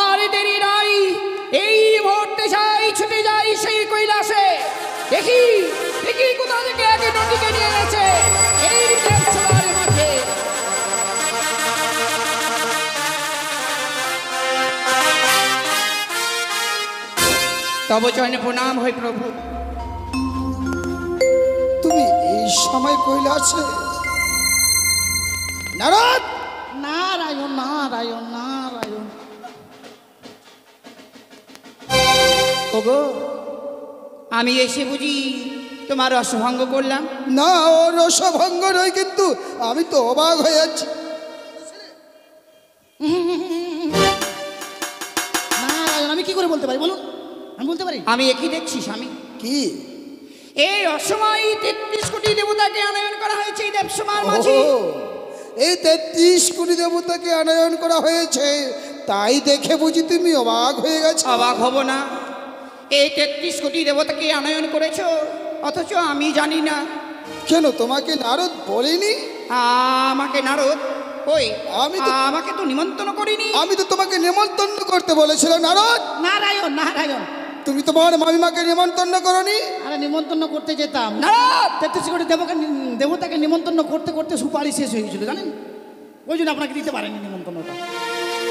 আর দেরি নাই, এই মুহূর্তে যাই, ছুটে যাই সেই কৈলাসে। দেখি দেখি কোথা থেকে আগে নদীকে নিয়ে গেছে এই দেবসভার মাঠে। তব চরণে প্রণাম হয় প্রভু। তুমি এই সময় কৈলাসে? নারদ! নারায়ণ নারায়ণ নারায়ণ। ওগো, আমি এসে বুঝি তোমার রসভঙ্গ করলাম? না, ও রসভঙ্গ নয়, কিন্তু আমি তো অবাক হয়ে যাচ্ছি। নারায়ণ আমি কি করে বলতে পারি বলুন, আমি বলতে পারি? আমি একই দেখছি স্বামী। কি? এই অসময় 33 কোটি দেবতাকে আনয়ন করা হয়েছে এই দেবসভার মাঝে। ওহো, এই 33 কোটি দেবতাকে আনয়ন করা হয়েছে, তাই দেখে বুঝি তুমি অবাক হয়ে গেছো? অবাক হব না? এই 33 কোটি দেবতাকে আনয়ন করেছো, অথচ আমি জানি না। কেন, তোমাকে নারদ বলেনি? আমাকে নারদ কই? আমি আমাকে তো নিমন্ত্রণ করিনি। আমি তো তোমাকে নিমন্ত্রণ করতে বলেছিলাম নারদ। নারায়ণ নারায়ণ। তুমি তোমার মামিমাকে নিমন্ত্রণ করনি? আরে নিমন্ত্রণ করতে যেতাম, নারদ! 33 কোটি দেবতাকে নিমন্ত্রণ করতে করতে সুপারিশ শেষ হয়ে গেছিল জানেন, ওই জন্য আপনাকে দিতে পারেনি নিমন্ত্রণটা।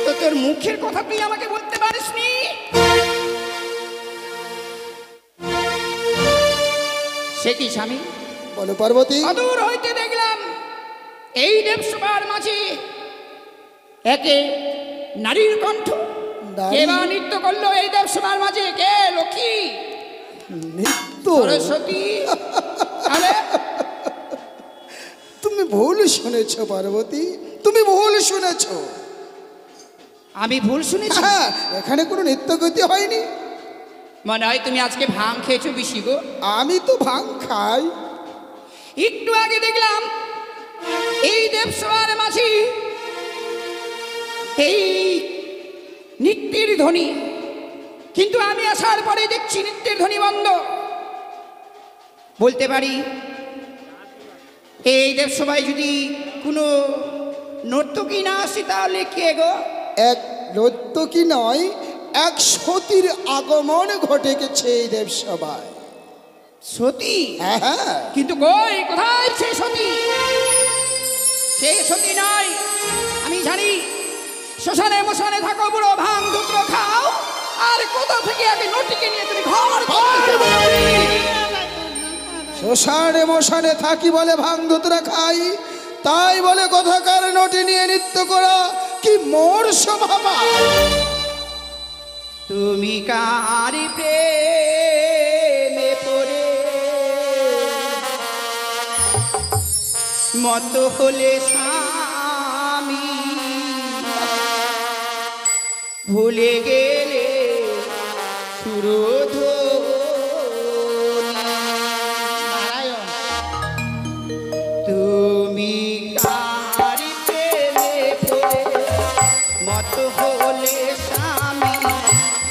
তো তোর মুখের কথা তুই আমাকে বলতে পারিসনি? সে কি স্বামী? বলো পার্বতী। অদূর হইতে দেখলাম এই দেবসভার মাঝে একে নারীর কণ্ঠ। নারী? কে বা নৃত্য করলো এই দেবসভার মাঝে? কে? লক্ষ্মী? নৃত্য? সরস্বতী? আরে তুমি ভুল শুনেছ পার্বতী, তুমি ভুল শুনেছ। আমি ভুল শুনেছি? হ্যাঁ, এখানে কোনো নৃত্যগতি হয়নি। মনে হয় তুমি আজকে ভাং খেয়েছো বেশি গো। আমি তো ভাং খাই। একটু আগে দেখলাম এই দেবসভার মাঝে এই নৃত্যের ধ্বনি, কিন্তু আমি আসার পরে দেখছি নৃত্যের ধ্বনি বন্ধ। বলতে পারি এই দেবসভায় যদি কোনো নর্তকী না আসে তাহলে কে গো? এক নর্তকী নয়, এক সতীর আগমন ঘটে গেছে এই দেবসভায়। সতী? হ্যাঁ হ্যাঁ। কিন্তু কই, কোথায় সে সতী? সে সতী নয়, আমি জানি। শ্মশানে মশানে থাকো, বুড়ো ভাঙ ধুত্র খাও, আর কোথা থেকে আগে নটিকে নিয়ে তুমি ঘর শ্মশানে মশানে থাকি বলে ভাং ধুতরা খাই, তাই বলে কথাকার নটি নিয়ে নৃত্য করা কি মোর স্বভাব? তুমি কার প্রেমে পড়ে মত হলে স্বামী, ভুলে গেলে সুরধ্বনি। নারায়ণ তুমি কার প্রেমে পড়ে মত হলে স্বামী,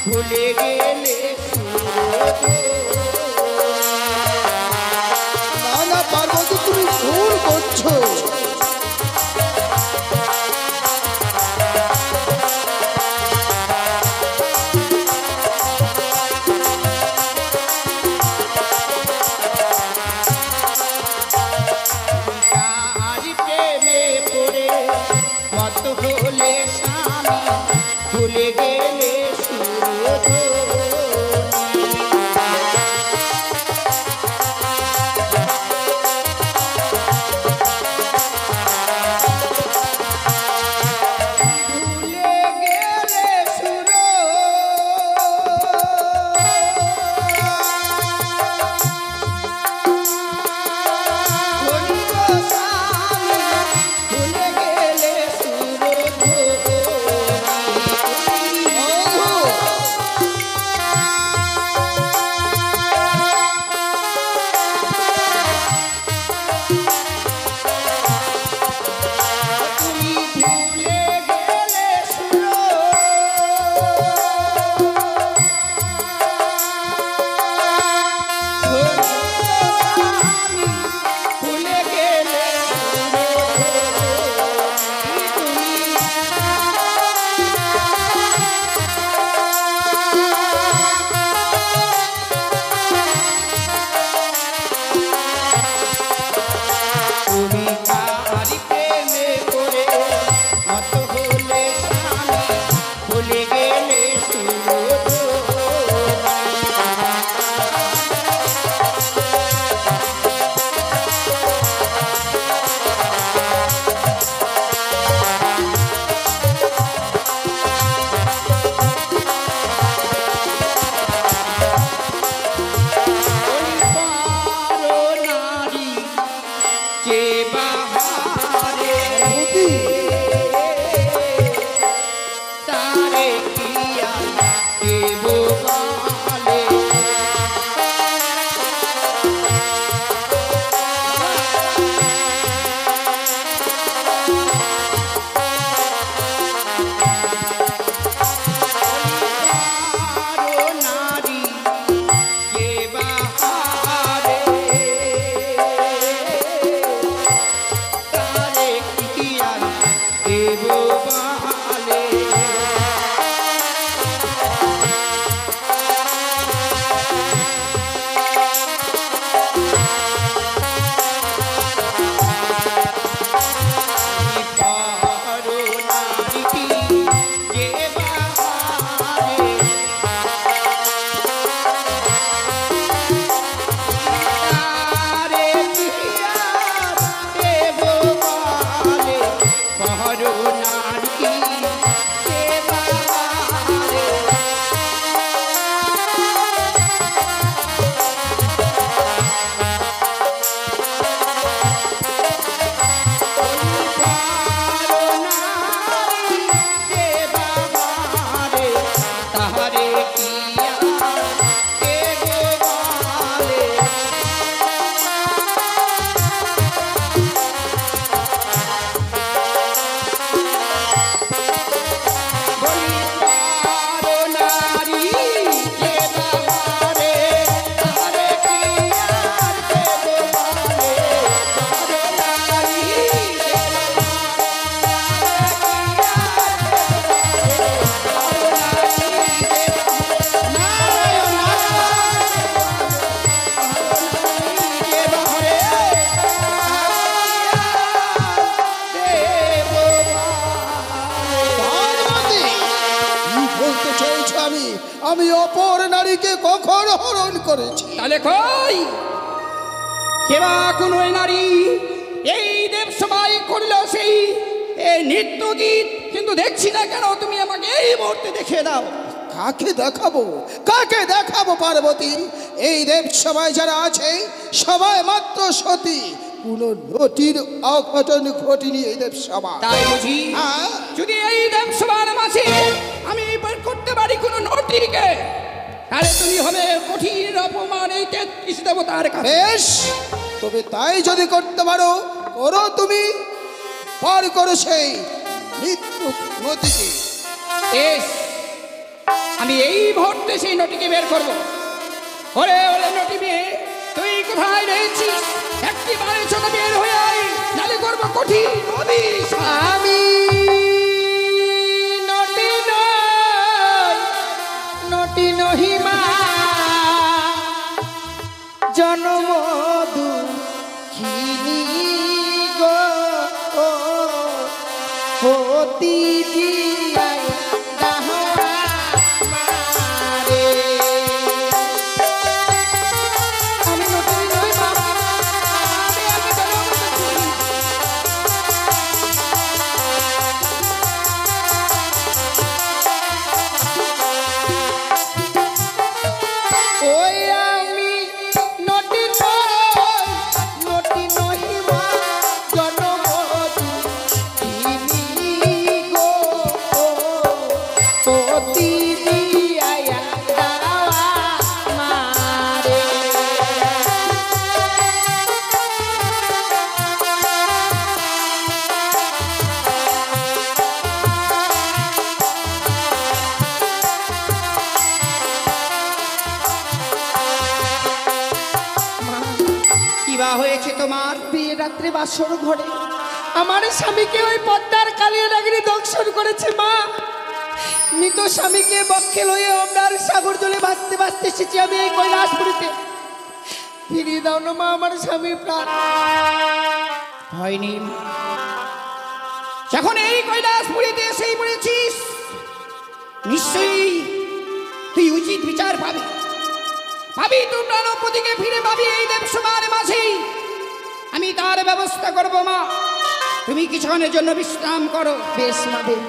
ভুলে গেলে না না পার্বতী, তুমি ভুল করছো। কার প্রেমে পড়ে মত হলে স্বামী, ভুলে গেলে সুরধ আমি আমি অপর নারীকে কখন হরণ করেছি? তাহলে কই কেবা কোন ওই নারী এই দেব সবাই করলো সেই এই নৃত্য গীত, কিন্তু দেখছি না কেন? তুমি আমাকে এই মুহূর্তে দেখিয়ে দাও। কাকে দেখাবো, কাকে দেখাবো পার্বতী? এই দেব সবাই যারা আছে সবাই মাত্র সতী, কোন নটির অঘটন ঘটিনি এই দেব সভা। তাই বুঝি? হ্যাঁ। যদি এই দেব সবার মাঝে আমি বের করতে পারি কোনো নটিকে, তাহলে তুমি হবে কঠিন অপমান এই ৩৩ দেবতার কাছে। বেশ, তবে তাই যদি করতে পারো করো, তুমি পার করো সেই মৃত্যু নদীকে। বেশ, আমি এই মুহূর্তে সেই নটিকে বের করব। ওরে ওরে নটি মেয়ে, তুই কোথায় রয়েছিস? একটি বারের জন্য বের হয়ে আয়, নালে করবো কঠিন অভিশাপ। আমি নটি নই, নটি নহিমা জন্ম দুঃখিনী গো হতি দিয়ায় দাহা মারে। আমি নটি নই বাবা, আমি জন্ম দুঃখিনী। ওই আমি নটি নই, নটি নহিমা জন্ম দুঃখিনী গো অতি দিয়ায়া দাওয়া মারে। কি বা হয়েছে তোমার? বিয়ে রাত্রে বাসর ঘরে আমার স্বামীকে ওই পদ্মার কালিয়া নাগিনী দংশন করেছে মা। মৃত স্বামীকে বক্ষে লয়ে আমরা সাগর জলে ভাসতে ভাসতে এসেছি আমি এই কৈলাসপুরীতে। ফিরিয়ে দাও না মা আমার স্বামীর প্রাণ। হয়নি, যখন এই কৈলাসপুরীতে এসেই পড়েছিস, নিশ্চয়ই তুই উচিত বিচার পাবি। পাবি তোর প্রাণপতিকে ফিরে পাবি এই দেবসভার মাঝেই। আমি তার ব্যবস্থা করব মা, তুমি কিছুক্ষণের জন্য বিশ্রাম করো। বেশ মা বেশ।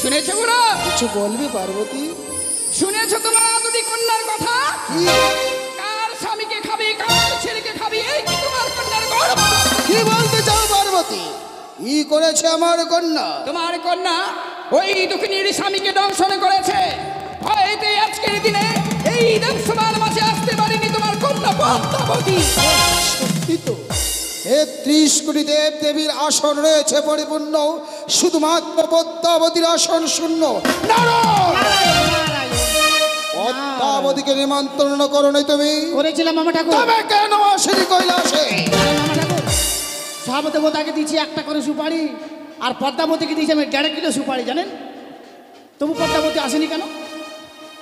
শুনেছো গুরু? কিছু বলবি পার্বতী? শুনেছো তোমার দুটি কন্যার কথা? কি কার স্বামীকে খাবে, কার ছেলেকে খাবে, এই কি তোমার কন্যার গর্ব? কি বলতে চাও পার্বতী? কি করেছে আমার কন্যা? তোমার কন্যা ওই দুঃখিনীর স্বামীকে দংশন করেছে। হয়তো আজকের দিনে এই দেবসভার মাঝে আসতে পারেনি তোমার কন্যা পদ্মাবতী। সত্যি তো, ৩৩ কোটি দেব দেবীর আসন রয়েছে পরিপূর্ণ, শুধুমাত্র পদ্মাবতীর আসন শূন্য। পদ্মাবতীকে নিমন্ত্রণ করো নাই তুমি? করেছিলাম মামা ঠাকুর। তবে কেন আসেনি কৈলাসে? মামা ঠাকুর, সব দেবতাকে দিয়েছি একটা করে সুপারি, আর পদ্মাবতীকে দিয়েছি আমি ১.৫ কিলো সুপারি, জানেন? তবু পদ্মাবতী আসেনি কেন?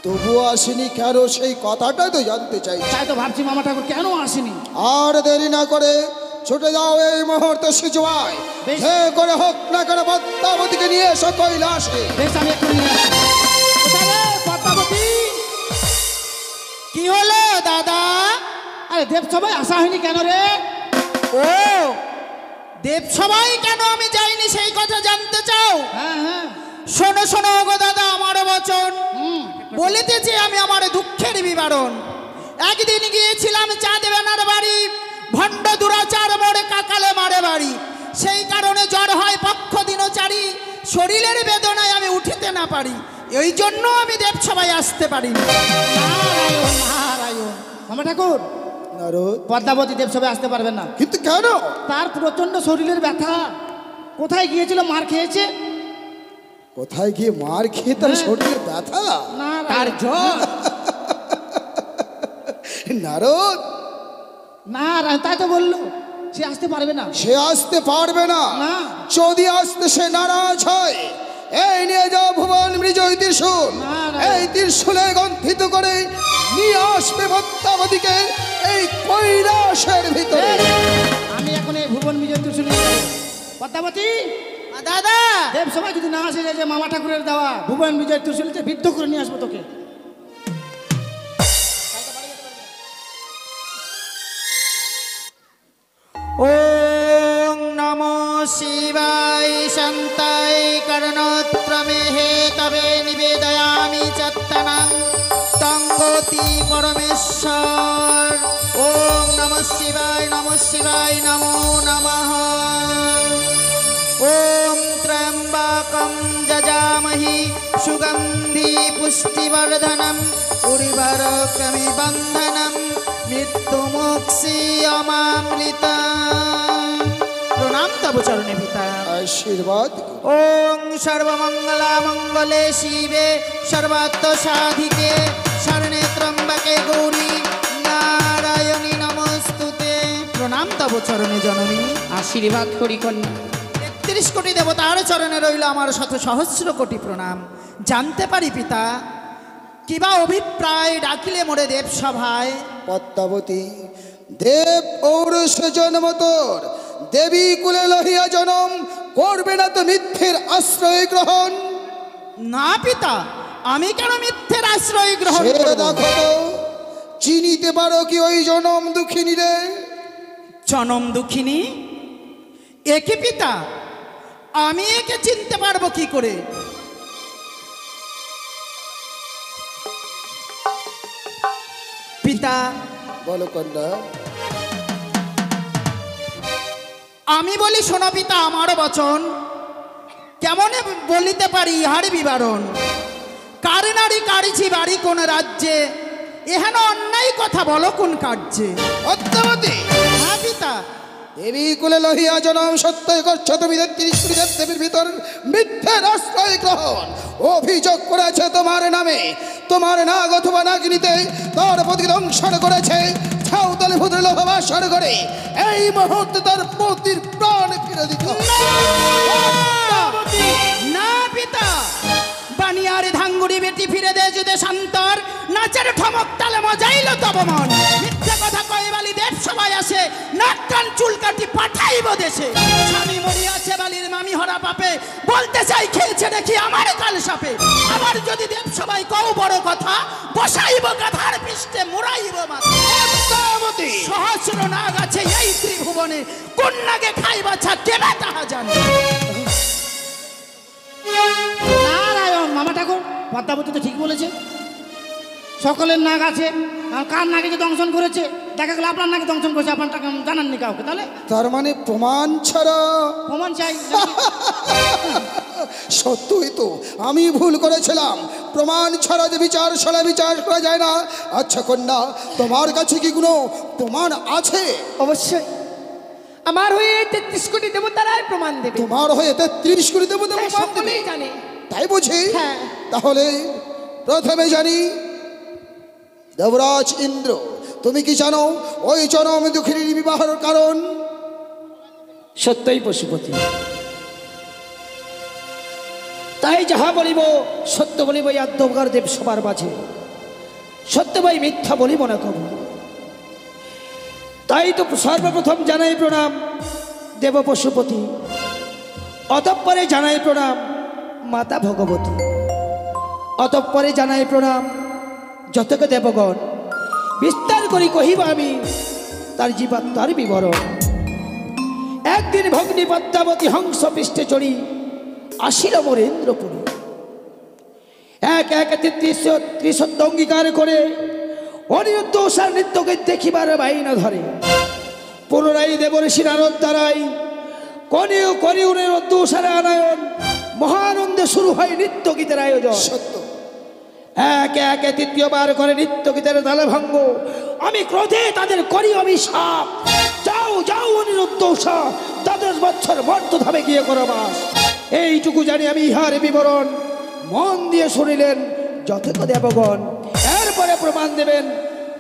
তবুও আসেনি কেন সেই কথাটা তো জানতে চাই। তাই তো ভাবছি মামা ঠাকুর কেন আসেনি। আর দেরি না করে ছুটে যাও এই মুহূর্তে সিজুয়ায়। বেশ। যে করে হোক না কেন পদ্মাবতীকে নিয়ে এসো কৈলাসে। বেশ, আমি একটু নিয়ে আসছি। কোথায় রে পদ্মাবতী? কি হলো দাদা? আরে দেব সবাই আসা হয়নি কেন রে? ও দেব সবাই কেন আমি যাইনি সেই কথা জানতে চাও? হ্যাঁ হ্যাঁ। শোনো শোনো গো দাদা, আমার বচন বলিতেছি আমি আমার দুঃখের বিবরণ। একদিন গিয়েছিলাম চাঁদ বেনার বাড়ি, ভণ্ড দুরাচার মোড়ে কাকালে মারে বাড়ি। সেই কারণে জ্বর হয় পক্ষ দিনচারী, শরীরের বেদনায় আমি উঠিতে না পারি। এই জন্য আমি দেব সবাই আসতে পারিনি। নারায়ণ নারায়ণ। মামা ঠাকুর, নারদ, পদ্মাবতী দেব সবাই আসতে পারবেন না। কিন্তু কেন? তার প্রচন্ড শরীরের ব্যথা। কোথায় গিয়েছিল? মার খেয়েছে। কোথায় গিয়ে মার খেয়ে তার শরীরে ব্যথা? তার জ্বর। নারদ, নারায়ণ, তাই তো বললো সে আসতে পারবে না। সে আসতে পারবে না। না। যদি আসতে সে নারাজ হয়, এই নিয়ে যাও ভুবন বিজয় ত্রিশূল। নারায়ণ। এই ত্রিশূলে গন্থিত করে নিয়ে আসবে পদ্মাবতীকে এই কৈলাসের ভিতরে। আমি এখন এই ভুবন বিজয় ত্রিশূল নিয়ে যাবো। পদ্মাবতী দাদা দেব সবাই যদি না আসে যে মামা ঠাকুরের দেওয়া ভুবন বিজয় ত্রিশূলতে বিদ্ধ করে নিয়ে আসবো তোকে। ওং নমো শিবায় শান্তায় কর্ণোত্তমে হে তবে নিবেদয়ামি চত্তনং তঙ্গতি পরমেশ্বর। ওং নমঃ শিবায় নমো নমঃ। ওম ত্র্যম্বকম যজামহি সুগন্ধি পুষ্টিবর্ধনম উর্বরকমি বন্ধনম মৃত্যুমুক্ষীয়মামৃতা। প্রণাম তব চরণে পিতা। আশীর্বাদ ওং সর্বমঙ্গলামঙ্গলে শিবে সর্বাত্ম সাধিকে শরণে ত্রম্বকে গৌরী নারায়ণী নমস্তুতে। প্রণাম তব চরণে জননী। আশীর্বাদ করি কন্যা। ৩০ কোটি দেবতার চরণে রইল আমার শত সহস্র কোটি প্রণাম। জানতে পারি পিতা কিবা অভিপ্রায় ডাকিলে মোরে দেব সভায়? পদ্মাবতী দেব পৌরুষ জন্ম তোর, দেবী কুলে লহিয়া জনম, করবে না তো মিথ্যের আশ্রয় গ্রহণ? না পিতা, আমি কেন মিথ্যের আশ্রয় গ্রহণ সে করব? দেখো তো, চিনিতে পারো কি ওই জনম দুঃখিনী রে? জনম দুঃখিনী? একে পিতা, আমি একে চিনতে পারবো কি করে? পিতা বলো কন্যা। আমি বলি শোনো পিতা আমার বচন, কেমনে বলিতে পারি ইহার বিবরণ। কার নারী কারিছি বাড়ি কোন রাজ্যে, এহেন অন্যায় কথা বলো কোন কার্যে? পদ্মাবতী হ্যাঁ পিতা। দেবী কুলে লহিয়া জনম সত্যই করছো তুমি ৩৩ কোটি দেবদেবীর ভিতর মিথ্যের আশ্রয় গ্রহণ। অভিযোগ করেছে তোমার নামে, তোমার নাগ অথবা নাগিনীতে তার পতি দংশন করেছে। ছাউতলে ভূতের লোহবাসন করে এই মুহূর্তে তার পতির প্রাণ ফিরে দিত। না পিতা, বানিয়ারে ধাঙ্গুড়ি বেটি ফিরে দে যদি শান্তর, নাচের ঠমক তালে মজাইল তব মন। মিথ্যে কথা কয়ে বালি দেব সবাই আসে, নাক কান চুল কাটি পাঠাইব দেশে। স্বামী মরিয়াছে বালির মামি হরা পাপে, বলতে চাই খেয়েছে দেখি আমার কাল সাপে। আবার যদি দেব সবাই কও বড় কথা, বসাইব গাধার পৃষ্ঠে মুড়াইব মাথা। সহস্র নাগ আছে এই ত্রিভুবনে, কোন নাগে খাইবা ছা কেনা তাহা জানে। নারায়ণ মামা ঠাকুর, পদ্মাবতী তো ঠিক বলেছে। সকলের নাগ আছে, আর কার নাগে যে দংশন করেছে দেখা গেল আপনার নাকি দংশন করেছে, আপনার টাকা জানাননি কাউকে, তাহলে তার মানে প্রমাণ ছাড়া? প্রমাণ চাই। সত্যই তো আমি ভুল করেছিলাম, প্রমাণ ছাড়া যে বিচারশালা বিচার করা যায় না। আচ্ছা কন্যা, তোমার কাছে কি কোনো প্রমাণ আছে? অবশ্যই আমার হয়ে ৩৩ কোটি দেবতারাই প্রমাণ দেবে। তোমার হয়ে ৩৩ কোটি দেবতা তাই প্রমাণ দেবে? সকলেই জানে। তাই বুঝি? হ্যাঁ। তাহলে প্রথমে জানি দেবরাজ ইন্দ্র, তুমি কি জানো ওই জনম দুঃখিনীর বিবাহের কারণ? সত্যই পশুপতি, তাই যাহা বলিব সত্য বলিব এই আদ্যবগার দেব সবার মাঝে, সত্যবাই মিথ্যা বলিব না কব। তাই তো সর্বপ্রথম জানাই প্রণাম দেব পশুপতি, অতঃপরে জানাই প্রণাম মাতা ভগবতী, অতঃপরে জানাই প্রণাম যতক দেবগণ। বিস্তার করি কহিব আমি তার জীবাত্মার বিবরণ। একদিন ভগ্নী পদ্মাবতী হংস পৃষ্ঠে চড়ি আসিল মরেন্দ্রপুরী। এক এক ৩৩ অঙ্গীকার করে অনিরুদ্ধ উষার নৃত্যকে দেখিবার বাইনা ধরে। পুনরায় দেবঋষি নারদ দ্বারাই কনিও করিউনের উষার আনায়ন, মহানন্দে শুরু হয় নৃত্য গীতের আয়োজন। সত্য। একে একে তৃতীয়বার করে নৃত্য গীতের তালে ভঙ্গ। আমি ক্রোধে তাদের করি অভিশাপ, যাও যাও অনিরুদ্ধ উষা, ১২ বছর মর্তধামে গিয়ে করো বাস। এইটুকু জানি আমি ইহার বিবরণ, মন দিয়ে শুনিলেন যথেত দেবগণ। এরপরে প্রমাণ দেবেন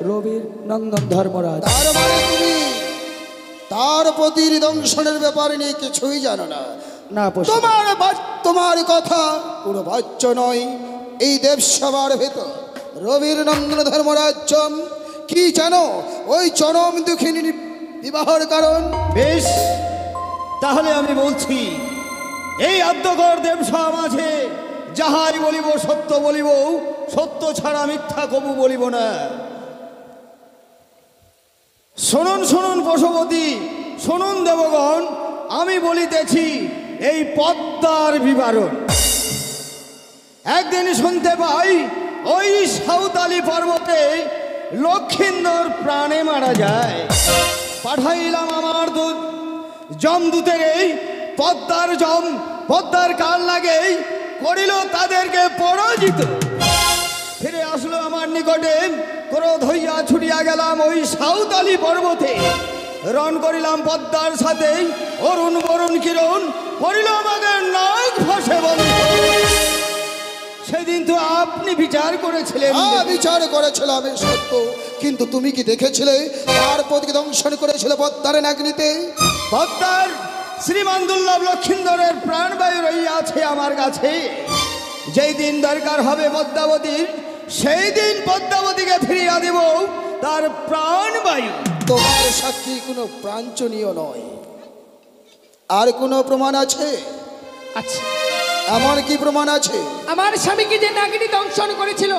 রবির নন্দন ধর্মরাজ। তার মানে তুমি তার পতির দংশনের ব্যাপারে নিয়ে কিছুই জানো না? না পশু, তোমার কথা পুরো বাচ্য নয়। এই দেবসভার ভেতর রবির নন্দন ধর্মরাজ্য কি জানো ওই চরম দুঃখিনীর বিবাহের কারণ? বেশ, তাহলে আমি বলছি এই আদ্যকর দেবসা মাঝে যাহাই বলিব সত্য বলিব, সত্য ছাড়া মিথ্যা কবু বলিব না। শুনুন শুনুন পশুপতি, শুনুন দেবগণ, আমি বলিতেছি এই পদ্মার বিবরণ। একদিন শুনতে পাই ওই সাঁওতালি পর্বতে লক্ষিন্দর প্রাণে মারা যায়। পাঠাইলাম আমার যমদূতের এই পদ্মার কাল লাগেই করিল তাদেরকে পরাজিত। ফিরে আসলো আমার নিকটে, ক্রোধ হইয়া ছুটিয়া গেলাম ওই সাঁওতালি পর্বতে। রণ করিলাম পদ্মার সাথে অরুণ বরুণ কিরণ, করিল আমাকে নাক ভাসে বন্ধ। সেদিন তো আপনি বিচার করেছিলেন। বিচার করেছিলাম সত্য, কিন্তু তুমি কি দেখেছিলে তার পদকে দংশন করেছিল পদ্মার নাগিনীতে? পদ্মার শ্রীমান দুর্লভ লক্ষিন্দরের প্রাণবায়ু রইয়াছে আমার কাছে। যেই দিন দরকার হবে পদ্মাবতীর, সেই দিন পদ্মাবতীকে ফিরিয়ে দেব তার প্রাণবায়ু। তোমার সাক্ষী কোনো প্রাঞ্চনীয় নয়। আর কোনো প্রমাণ আছে? আচ্ছা, এমন কি প্রমাণ আছে? আমার স্বামীকে যে নাগিনী দংশন করেছিল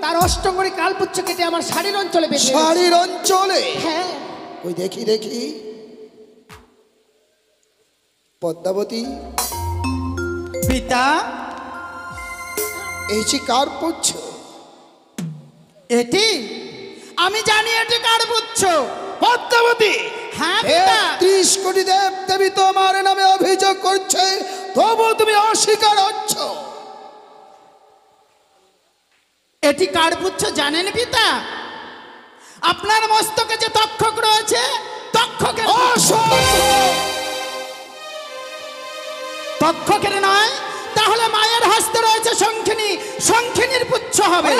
তার অষ্টঙ্গরি কালপুচ্ছ কেটে আমার শাড়ির অঞ্চলে বেঁধে। শাড়ির অঞ্চলে? হ্যাঁ। ওই দেখি দেখি। পদ্মাবতী পিতা, এই যে কার পুচ্ছ? এটি আমি জানি এটি কার পুচ্ছ। পদ্মাবতী, হ্যাঁ পিতা। 30 কোটি দেব দেবী তোমার নামে অভিযোগ করছে, তবু তুমি অস্বীকার হচ্ছ। এটি কার পুচ্ছ জানেন পিতা? আপনার মস্তকে যে তক্ষক রয়েছে, তক্ষকের তক্ষকের নয়, তাহলে মায়ের হস্তে রয়েছে শঙ্খিনী, শঙ্খিনীর পুচ্ছ হবে।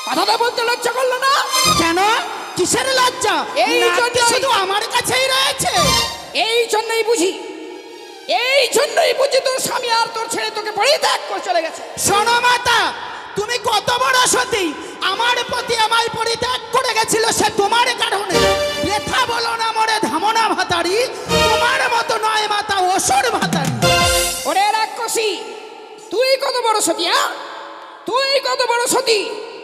কথাটা বলতে লজ্জা করলো না? কেন? কিসের লজ্জা? এই জন্য শুধু আমার কাছেই রয়েছে। এই জন্যই বুঝি তোর স্বামী আর তোর ছেলে তোকে পরিত্যাগ করে চলে গেছে। শোনো মাতা, তুমি কত বড় সতী! আমার প্রতি আমায় পরিত্যাগ করে গেছিল সে তোমার কারণে। ব্যথা বলো না মরে ধামনা ভাতারি, তোমার মতো নয় মাতা, অসুর ভাতারি। ওরে রাক্ষসী, তুই কত বড় সতী? তুই কত বড় সতী?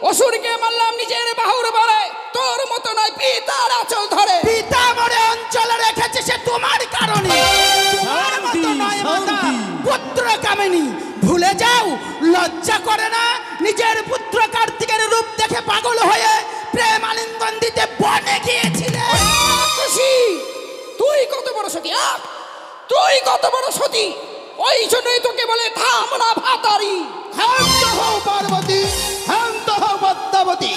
অসুরকে মারলাম নিজের বাহুর বলে, তোর মতো নয় পিতার আঁচল ধরে। পিতা মরে অঞ্চলে রেখেছে সে তোমার কারণে। তোমার মতো নয় মাতা, পুত্র কামিনী। ভুলে যাও, লজ্জা করে না? নিজের পুত্র কার্তিকের রূপ দেখে পাগল হয়ে প্রেম আলিঙ্গন দিতে বনে গিয়েছিলে। তুই কত বড় সতী? তুই কত বড় সতী? ওই জন্যই তোকে বলে ধামনা ভাতারি। শান্ত হও পার্বতী, শান্ত হও পদ্মাবতী।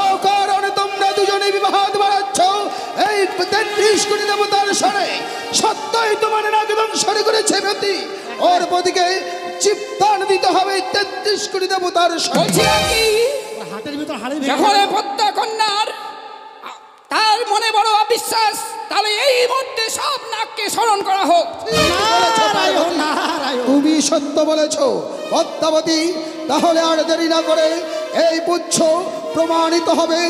ও কারণে তোমরা দুজনে বিবাদ বাড়াচ্ছ এই 33 কোটি দেবতার স্বরে। সত্যই তোমার নাকে দংশন করেছে ব্যক্তি, ওর প্রতিকে চিত্তান দিতে হবে 33 কোটি দেবতার স্বরে। বলছিলাম কি, হাতের ভিতর হাড়ি যখন পদ্মা কন্যার তার মনে বড় অবিশ্বাস, তাহলে এই মুহূর্তে সব নাককে স্মরণ করা হোক। তুমি সত্য বলেছ পদ্মাবতী। তাহলে আর দেরি না করে এই পুচ্ছ প্রমাণিত হবে।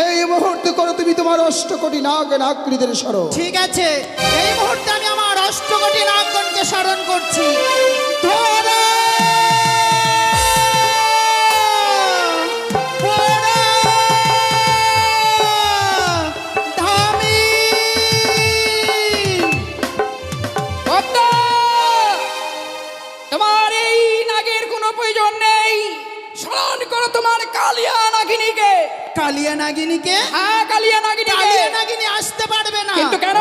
এই মুহূর্তে করে তুমি তোমার 8 কোটি নাগীদের স্মরণ। ঠিক আছে, এই মুহূর্তে আমি আমার 8 কোটি নাগগণকে স্মরণ করছি। ধরে তোমার এই নাগের কোনো প্রয়োজন নেই। স্মরণ করো তোমার কালিয়া নাগিনীকে। কালিয়া নাগিনীকে? হ্যাঁ, কালিয়া নাগিনী। কালিয়া নাগিনী আসতে পারবে না। কিন্তু কেন?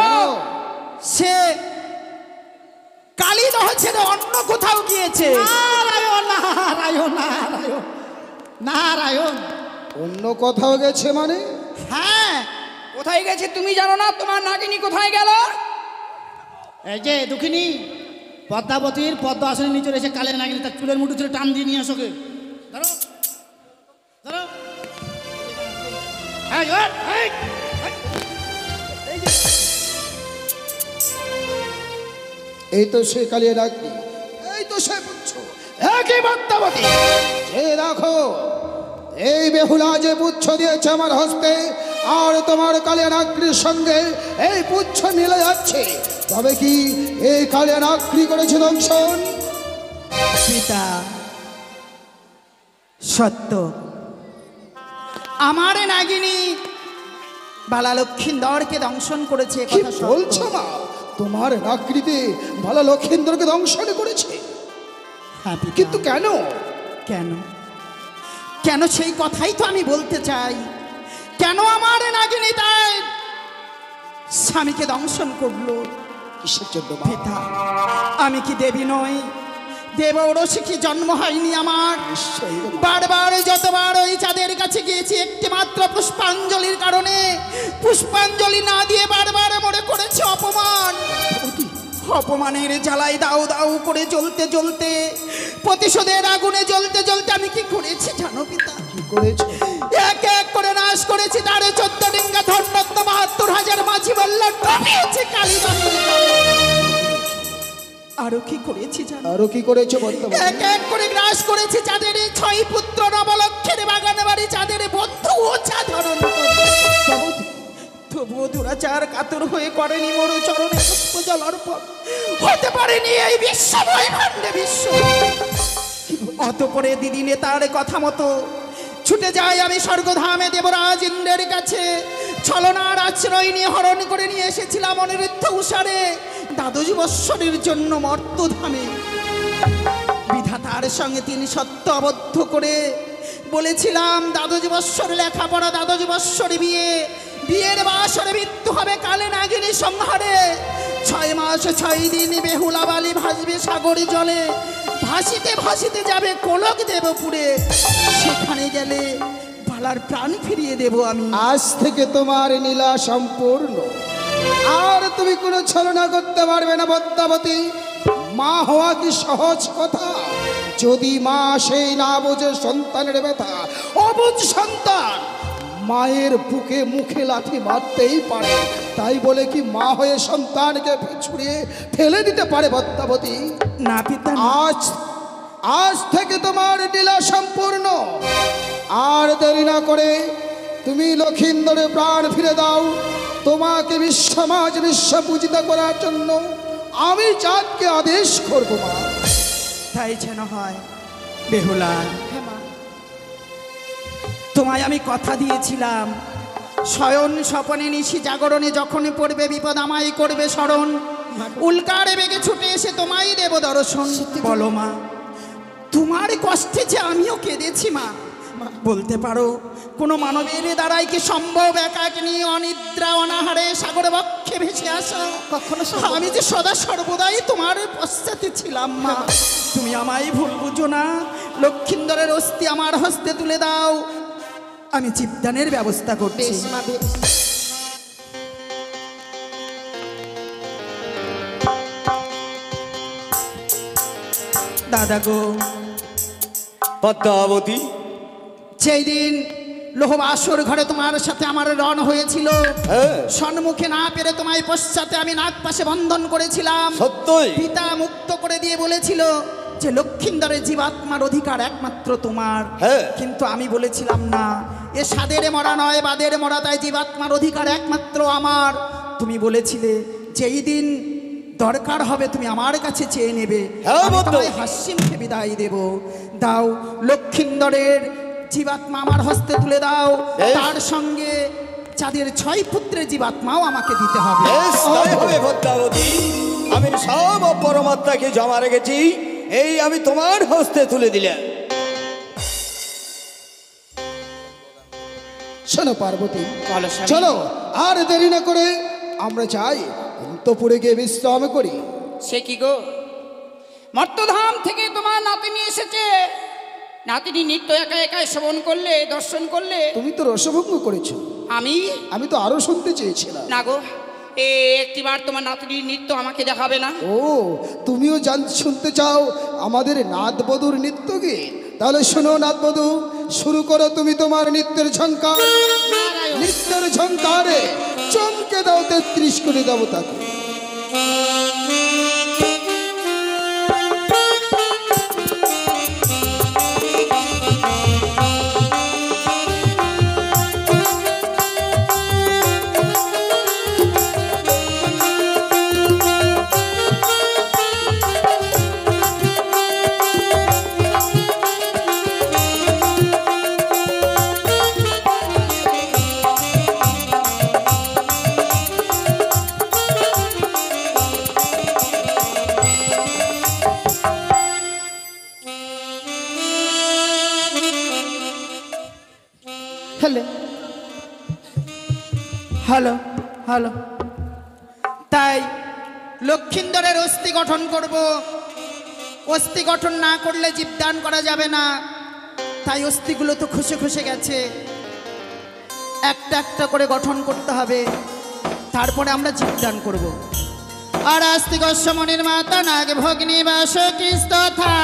সে কালীদহ ছেড়ে অন্য কোথাও গিয়েছে। নারায়ণ নারায়ণ নারায়ণ নারায়ণ। অন্য কোথাও গেছে মানে? হ্যাঁ। কোথায় গেছে তুমি জানো না? তোমার নাগিনী কোথায় গেল? এই যে দুঃখিনী পদ্মাবতীর পদ্ম আসনের নিচে রয়েছে কালের নাগিনী, তার চুলের মুঠো ছেড়ে টান দিয়ে নিয়ে আসোকে। ধরো ধরো। এই তো সে কালিয়া নাগিনী, এই তো সে পুচ্ছ, একই পদ্মাবতী। এ দেখো, এই বেহুলা যে পুচ্ছ দিয়েছে আমার হস্তে, আর তোমার কালিয়া নাগিনীর সঙ্গে এই পুচ্ছ মিলে যাচ্ছে। তবে কি এই কালে নাকড়ি করেছে দংশন? পিতা, সত্য আমার নাগিনী বালা লক্ষিন্দরকে দংশন করেছে, কি কথা বলছো মা? তোমার নাকড়িতে ভালো লক্ষেন্দ্রকে দংশন করেছে? কিন্তু কেন? কেন কেন সেই কথাই তো আমি বলতে চাই। কেন আমার নাগিনী তাই স্বামীকে দংশন করলো? কিসের জন্য মা? পিতা, আমি কি দেবী নই? দেব ওরসে কি জন্ম হয়নি আমার? নিশ্চয়ই গো মা। বারবার যতবার ওই চাঁদের কাছে গিয়েছি একটি মাত্র পুষ্পাঞ্জলির কারণে পুষ্পাঞ্জলি না দিয়ে বারবার মনে করেছে অপমান। অপমানের জ্বালাই দাউ দাউ করে জ্বলতে জ্বলতে, প্রতিশোধের আগুনে জ্বলতে জ্বলতে আমি কি করেছি জানো পিতা? কি করেছো? এক এক করে নাশ করেছি তার 14 ডিঙ্গা ধন্যত্ব 72,000 মাঝি বলল ডুবিয়েছে কালীবাড়ি। আরো কি করেছি জানো? আরো কি করেছো বর্তমানে? এক এক করে গ্রাস করেছি চাঁদের 6 পুত্র নবলক্ষের বাগানে বাড়ি চাঁদের বন্ধু ও চাঁদরণ। তবুও দুরাচার কাতর হয়ে করেনি মোর চরণে পুষ্প জল অর্পণ, হতে পারেনি এই বিশ্বময় ভাণ্ডে বিশ্ব। অতঃপরে দিদি নেতার কথা মতো ছুটে যাই আমি স্বর্গধামে দেবরাজ ইন্দ্রের কাছে। ছলনার আশ্রয় নিয়ে হরণ করে নিয়ে এসেছিলাম অনিরুদ্ধ উষারে 12 বৎসরের জন্য মর্তধামে। বিধাতার সঙ্গে তিনি সত্য আবদ্ধ করে বলেছিলাম 12 বৎসর লেখাপড়া, 12 বৎসর বিয়ে, বিয়ের বাসরে মৃত্যু হবে কালে নাগিনী সংহারে। 6 মাস 6 দিন বেহুলা বালি ভাসবে সাগরে জলে, ভাসিতে ভাসিতে যাবে কোলক দেবপুরে, সেখানে গেলে বালার প্রাণ ফিরিয়ে দেব আমি। আজ থেকে তোমার নীলা সম্পূর্ণ, আর তুমি কোনো ছলনা করতে পারবে না পদ্মাবতী। মা হওয়া কি সহজ কথা? যদি মা সেই না বোঝে সন্তানের ব্যথা, অবুঝ সন্তান মায়ের বুকে মুখে লাঠি মারতেই পারে, তাই বলে কি মা হয়ে সন্তানকে ছুড়িয়ে ফেলে দিতে পারে পদ্মাবতী? না পিতা, আজ আজ থেকে তোমার লীলা সম্পূর্ণ। আর দেরি না করে তুমি লক্ষিন্দরে প্রাণ ফিরে দাও। তোমাকে বিশ্বমাজ বিশ্ব পূজিত করার জন্য আমি চাঁদকে আদেশ করব মা। তাই যেন হয় বেহুলা। তোমায় আমি কথা দিয়েছিলাম, শয়ন স্বপনে নিশি জাগরণে যখনই পড়বে বিপদ আমায় করবে স্মরণ। উল্কারে বেগে ছুটে এসে তোমায় দেব দর্শন। বলো মা, তোমার কষ্টে যে আমিও কেঁদেছি মা। বলতে পারো কোনো মানবের দ্বারাই কি সম্ভব একাকে নিয়ে অনিদ্রা অনাহারে সাগরে বক্ষে ভেসে আসা? কখনো আমি যে সদা সর্বদাই তোমার পশ্চাতে ছিলাম মা। তুমি আমায় ভুল বুঝো না। লক্ষিন্দরের অস্থি আমার হস্তে তুলে দাও, আমি জীবদানের ব্যবস্থা করছি। দাদা গো, পদ্মাবতী, সেই দিন লোহবাসর ঘরে তোমার সাথে আমার রণ হয়েছিল। সম্মুখে না পেরে তোমায় পশ্চাতে আমি নাক পাশে বন্ধন করেছিলাম। সত্যই পিতা মুক্ত করে দিয়ে বলেছিল যে লক্ষিন্দরের জীবাত্মার অধিকার একমাত্র তোমার। কিন্তু আমি বলেছিলাম না, এ সাদের মরা নয় বাদের মরা, তাই জীবাত্মার অধিকার একমাত্র আমার। তুমি বলেছিলে যেই দিন দরকার হবে তুমি আমার কাছে চেয়ে নেবে, আমি তোমায় হাসি মুখে বিদায় দেব। দাও লক্ষিন্দরের জীবাত্মা আমার হস্তে তুলে দাও, তার সঙ্গে যাদের 6 পুত্রের জীবাত্মাও আমাকে দিতে হবে। পদ্মাবতী, আমি সব পরমাত্মাকে জমা রেখেছি, এই আমি তোমার হস্তে তুলে দিলাম। শোনো পার্বতী, চলো আর দেরি না করে আমরা যাই অন্তপুরে গিয়ে বিশ্রাম করি। সে কি গো, মর্তধাম থেকে তোমার নাতিনি এসেছে, নাতিনি নিত্য একা একাই শ্রবণ করলে, দর্শন করলে। তুমি তো রসভঙ্গ করেছো। আমি তো আরো শুনতে চেয়েছিলাম। না গো, একটিবার তোমার নাতিনির নৃত্য আমাকে দেখাবে না? ও, তুমিও শুনতে চাও আমাদের নাদবধূর নৃত্য গীত? তাহলে শোনো নাদবধূ, শুরু করো তুমি তোমার নৃত্যের ঝঙ্কার। নৃত্যের ঝঙ্কারে চমকে দাও 33 কোটি দেবতাকে। Hello hello. তাই লক্ষিন্দরের অস্থি গঠন করব। অস্থি গঠন না করলে জীবদান করা যাবে না। তাই অস্থিগুলো তো খসে খসে গেছে, একটা একটা করে গঠন করতে হবে, তারপরে আমরা জীবদান করব। আর আস্তিক সমনির মাতা নাগ ভগ্নী বাস কৃষ্ণ থা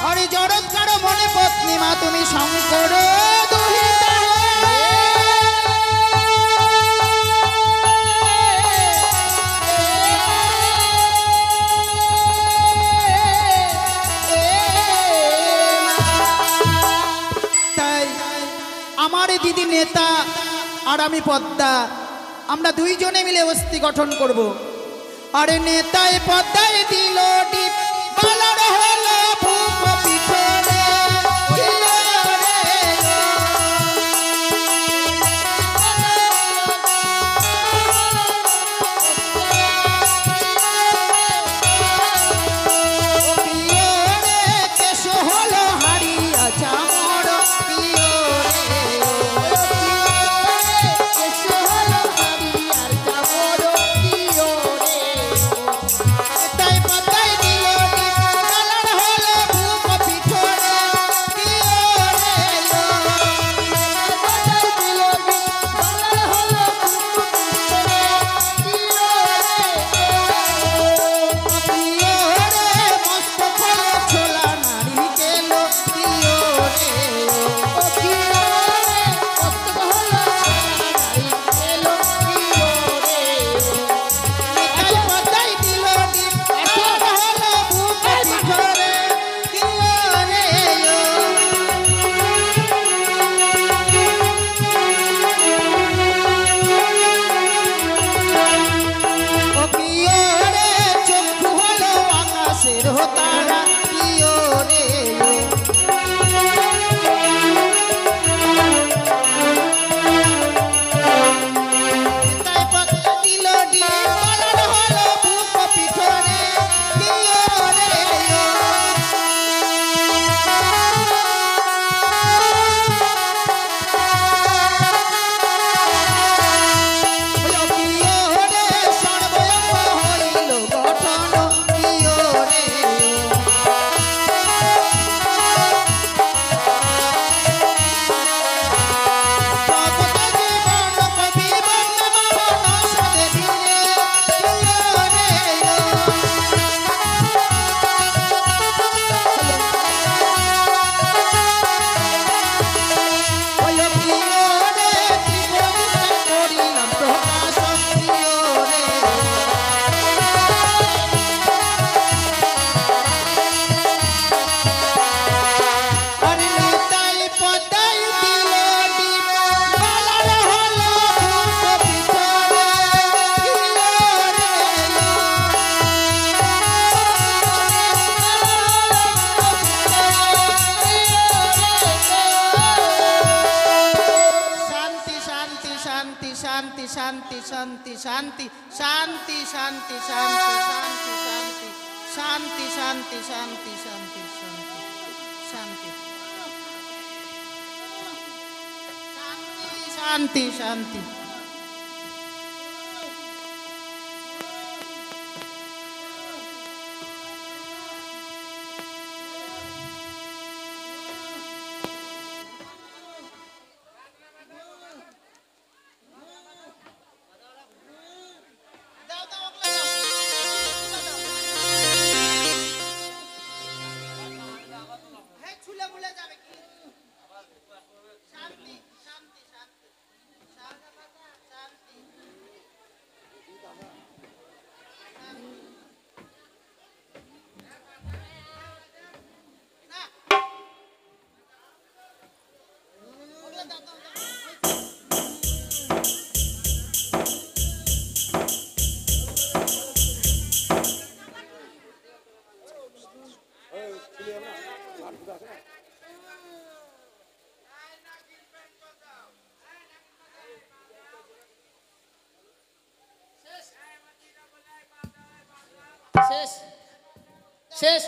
আর জড়ৎকার মনে পত্নী মা তুমি শঙ্কর দুহিতা আমার দিদি নেতা আর আমি পদ্মা, আমরা দুইজনে মিলে অস্থি গঠন করব। আরে নেতায় পদ্মায় দিল ডিপ বালার হলো ভূপ পিছনে শান্তি শান্তি শান্তি শান্তি শান্তি শান্তি শান্তি শান্তি শান্তি শান্তি শান্তি শান্তি শান্তি শান্তি। শেষ শেষ।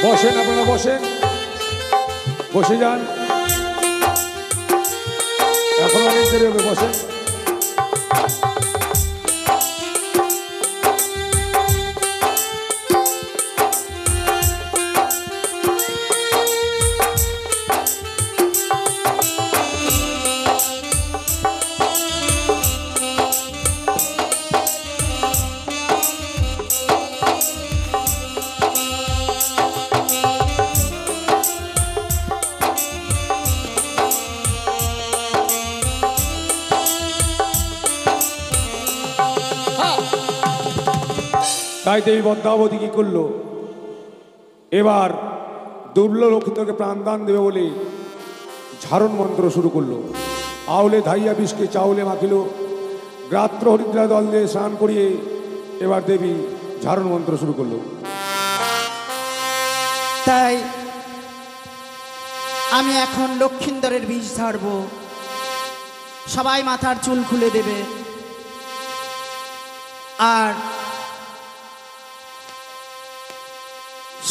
বসেন, আপনারা বসেন, বসে যান, এখন অনেক দেরি হবে, বসেন। তাই দেবী পদ্মাবতী কি করলো, এবার দুর্লক্ষিতকে প্রাণদান দেবে বলে ঝারণ মন্ত্র শুরু করলো। আউলে ধাইয়া বিষকে চাউলে মাখিল, গাত্র হরিদ্রা দল দিয়ে স্নান করিয়ে এবার দেবী ঝারণ মন্ত্র শুরু করলো। তাই আমি এখন লক্ষিন্দরের বিষ ঝাড়ব, সবাই মাথার চুল খুলে দেবে। আর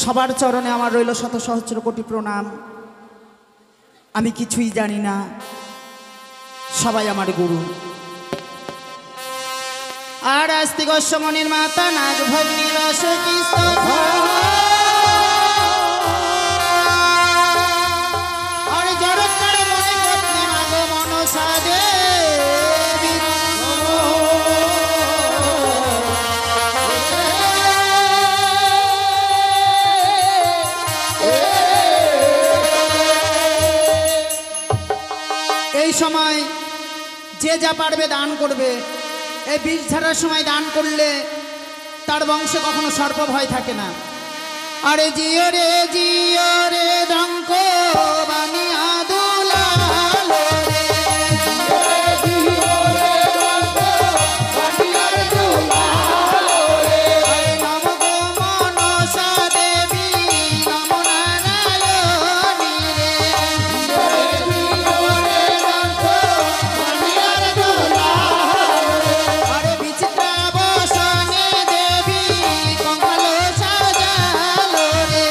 সবার চরণে আমার রইল শত সহস্র কোটি প্রণাম। আমি কিছুই জানি না, সবাই আমার গুরু। আর আস্তিক মনির মাতা নাগ ভগ্নী রস আর জড়ৎকার মনে পত্নী মাগ মনসা দেবী। এই সময় যে যা পারবে দান করবে। এই বীজ ঝাড়ার সময় দান করলে তার বংশে কখনো সর্প ভয় থাকে না। আরে জিও রে ডঙ্ক বানিয়া দুলালো রে, নম গো মনসা দেবী, নম নারায়ণী রে। আরে বিচিত্রা বসনে দেবী, কঙ্কাল সাজালো রে।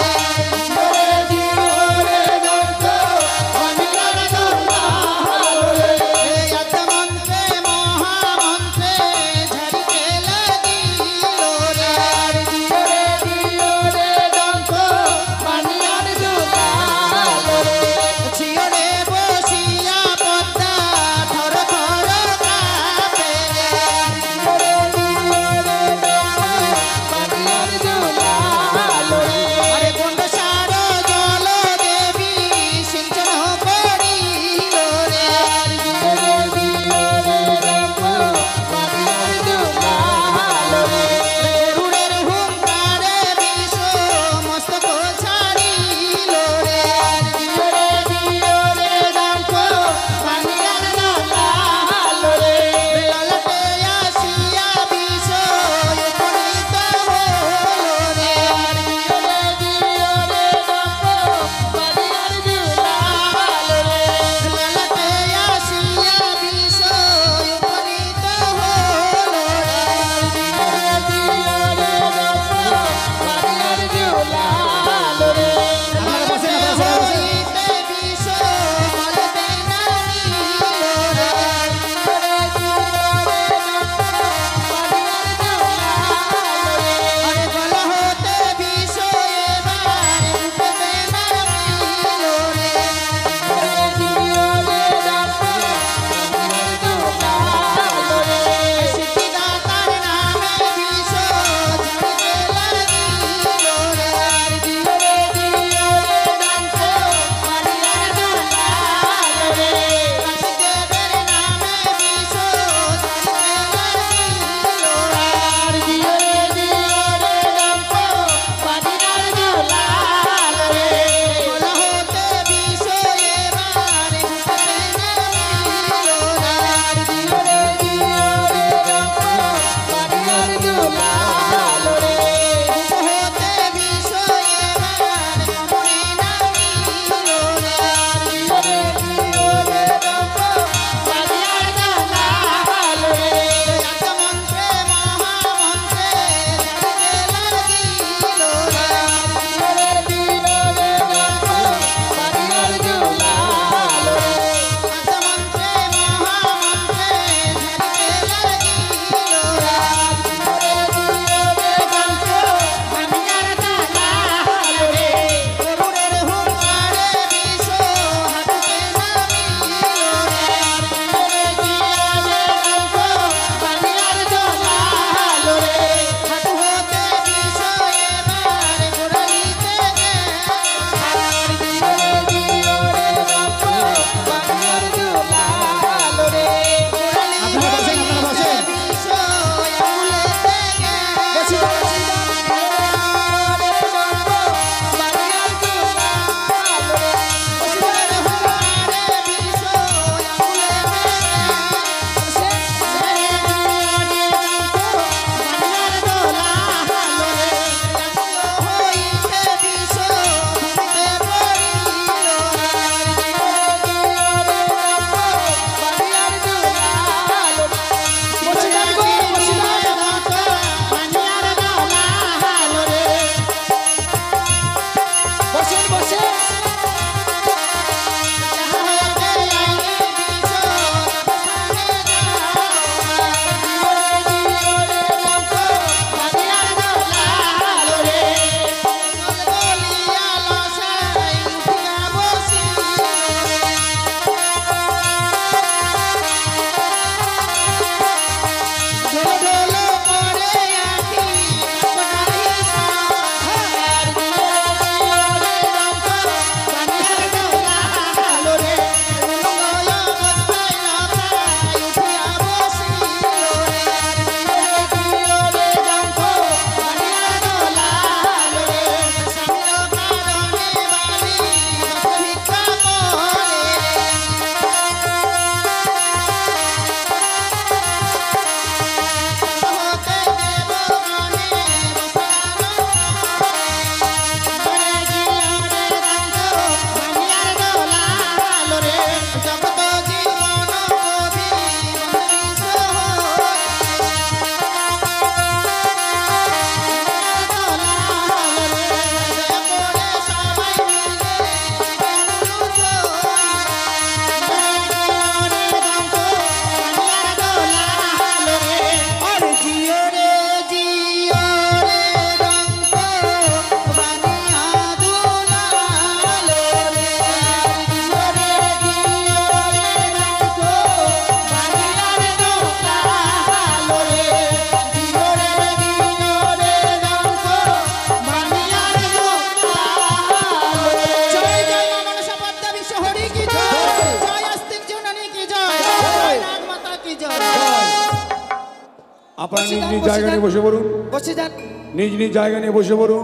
আপনারা বসে নিজ যান, নিজ বসে জায়গা যান। নিয়ে বসে পড়ুন। বসে যান। নিজ নিজ জায়গা নিয়ে বসে পড়ুন।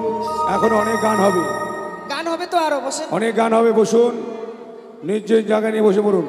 এখন অনেক গান হবে, গান হবে তো আরো বসে। অনেক গান হবে, বসুন। নিজ নিজ জায়গা নিয়ে বসে পড়ুন।